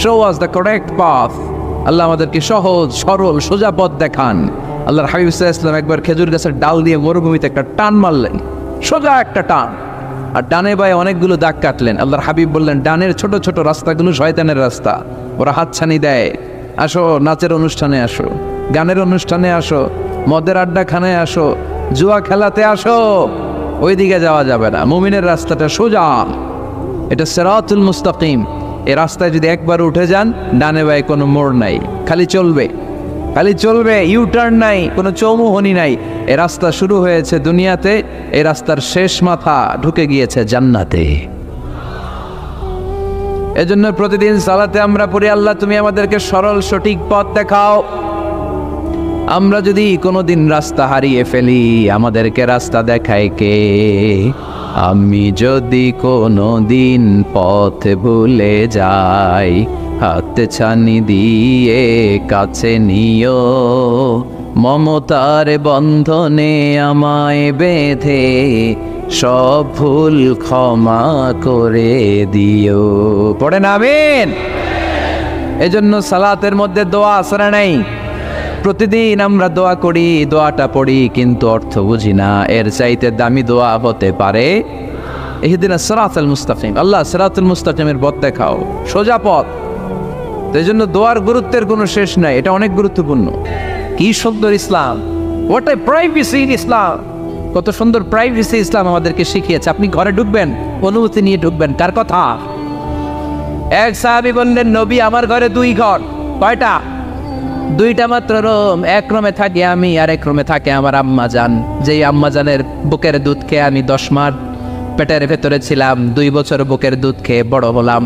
show us the correct path। আল্লাহ আমাদেরকে সহজ সরল সোজা পথ দেখান। আল্লাহর হাবিব সাল্লাল্লাহু আলাইহি ওয়াসাল্লাম একবার খেজুর গাছের ডাল দিয়ে মরুভূমিতে একটা টান মারলেন, সোজা একটা টান, আর ডানে বায়ে অনেকগুলো দাগ কাটলেন। আল্লাহর হাবিব বললেন ডানের ছোট ছোট রাস্তাগুলো শয়তানের রাস্তা, ওরা হাতছানি দেয়। আসো নাচের অনুষ্ঠানে আসো, গানের অনুষ্ঠানে আসো, মদের আড্ডাখানায় আসো, জুয়া খেলাতে আসো, ওইদিকে যাওয়া যাবে না। মুমিনের রাস্তাটা সোজা, এটা সিরাতুল মুস্তাকিম। এই রাস্তায় যদি একবার উঠে যান, ডানে বায়ে কোনো মোড় নাই, খালি চলবে, খালি চলবে, ইউটার্ন নাই, কোনো চৌমুহনী নাই। এই রাস্তা শুরু হয়েছে দুনিয়াতে, এই রাস্তার শেষ মাথা ঢুকে গিয়েছে জান্নাতে। এজন্য প্রতিদিন সালাতে আমরা পড়ি আল্লাহ তুমি আমাদেরকে সরল সঠিক পথ দেখাও। আমরা যদি কোনোদিন রাস্তা হারিয়ে ফেলি, আমাদেরকে রাস্তা দেখায় কে? আমি যদি কোনোদিন পথ ভুলে যাই, হাত ছানি দিয়ে কাছে নিও, মমতার বন্ধনে আমায় বেঁধে সব ভুল ক্ষমা করে দিও। পড়েন আমিন। এজন্য সালাতের মধ্যে দোয়া আসরা নাই। প্রতিদিন আমরা দোয়া করি, দোয়াটা পড়ি, কিন্তু অর্থ বুঝি না। এর চাইতে দামি দোয়া হতে পারে ইহদিনাস সিরাতাল মুস্তাকিম, আল্লাহ সিরাতুল মুস্তাকিমের পথ দেখাও, সোজা পথ। এই জন্য দোয়ার গুরুত্বের কোনো শেষ নাই, এটা অনেক গুরুত্বপূর্ণ। কি সুন্দর ইসলাম, হোয়াট এ প্রাইভেসি ইন ইসলাম, কত সুন্দর প্রাইভেসি ইসলাম আমাদেরকে শিখিয়েছে। আপনি ঘরে ঢুকবেন, অনুমতি নিয়ে ঢুকবেন। কার কথা? এক সাহাবী বললেন নবী আমার ঘরে দুই ঘর। কয়টা? দুইটা মাত্র রুম। এক রুমে থাকি আমি, আর এক রুমে থাকে আমার আম্মা জান, যেই আম্মা জানের বুকের দুধ খেয়ে আমি 10 মাস পেটের ভেতরে ছিলাম, 2 বছর বুকের দুধ খেয়ে বড় হলাম।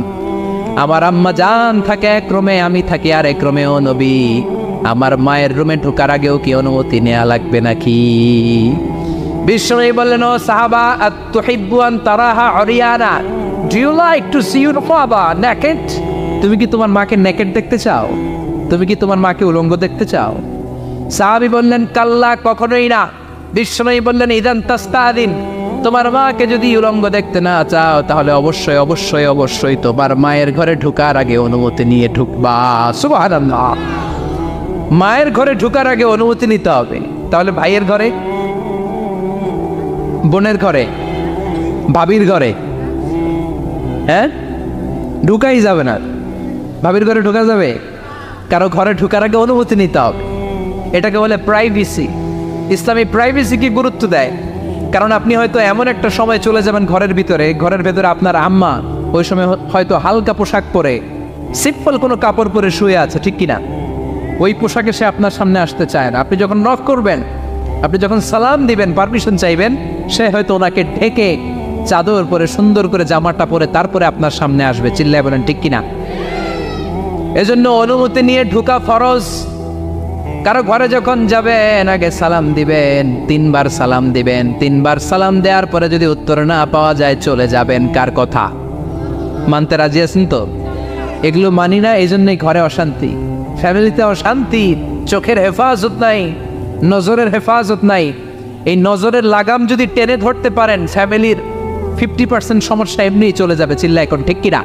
আমার আম্মা জান থাকে এক রুমে, আমি থাকি আর এক রুমে। ও নবী, আমার মায়ের রুমে ঢোকার আগেও কি অনুমতি নেওয়া লাগবে নাকি? বিশ্বনবী বললেন, ও সাহাবা, আতুহিব্বু আন তারাহা উরিয়ানা, do you like to see your father naked? তুমি কি তোমার মাকে নেকেড দেখতে চাও? তুমি কি তোমার মাকে উলঙ্গ দেখতে চাও? সাহাবী বললেন, কাল্লা, কখনোই না। বিশ্বনবী বললেন, ইদান তাস্তাদিন, তোমার মাকে যদি উলঙ্গ দেখতে না চাও তাহলে অবশ্যই অবশ্যই অবশ্যই তোমার মায়ের ঘরে ঢোকার আগে অনুমতি নিয়ে ঢুকবা। সুবহানাল্লাহ। মায়ের ঘরে ঢোকার আগে অনুমতি নিতে হবে। তাহলে ভাইয়ের ঘরে, বোনের ঘরে, ভাবির ঘরে, হ্যাঁ, ঢুকাই যাবে না। ভাবির ঘরে ঢোকা যাবে? কারো ঘরে ঢোকার আগে অনুমতি নিতে হবে। এটাকে বলে প্রাইভেসি। ইসলামী প্রাইভেসিকে গুরুত্ব দেয়, কারণ আপনি হয়তো এমন একটা সময় চলে যাবেন ঘরের ভিতরে, ঘরের ভেতরে আপনার আম্মা ওই সময় হয়তো হালকা পোশাক পরে, সিম্পল কোনো কাপড় পরে শুয়ে আছে, ঠিক কিনা? ওই পোশাকে সে আপনার সামনে আসতে চায় না। আপনি যখন নক করবেন, আপনি যখন সালাম দিবেন, পারমিশন চাইবেন, সে হয়তো ওনাকে ঢেকে চাদর পরে সুন্দর করে জামাটা পরে তারপরে আপনার সামনে আসবে। চিল্লায় বলেন ঠিক কিনা? এজন্য অনুমতি নিয়ে ঢোকা ফরজ। কারো ঘরে যখন যাবেন আগে সালাম দিবেন, 3 বার সালাম দিবেন। 3 বার সালাম দেওয়ার পরে যদি উত্তর না পাওয়া যায় চলে যাবেন। কার কথা মানতে রাজি আছেন তো? এগুলো মানি না, এই জন্যই ঘরে অশান্তি, ফ্যামিলিতে অশান্তি, চোখের হেফাজত নাই, নজরের হেফাজত নাই। এই নজরের লাগাম যদি টেনে ধরতে পারেন, ফ্যামিলির 50% সমস্যা এমনিই চলে যাবে। চিল্লা এখন ঠিক কিনা?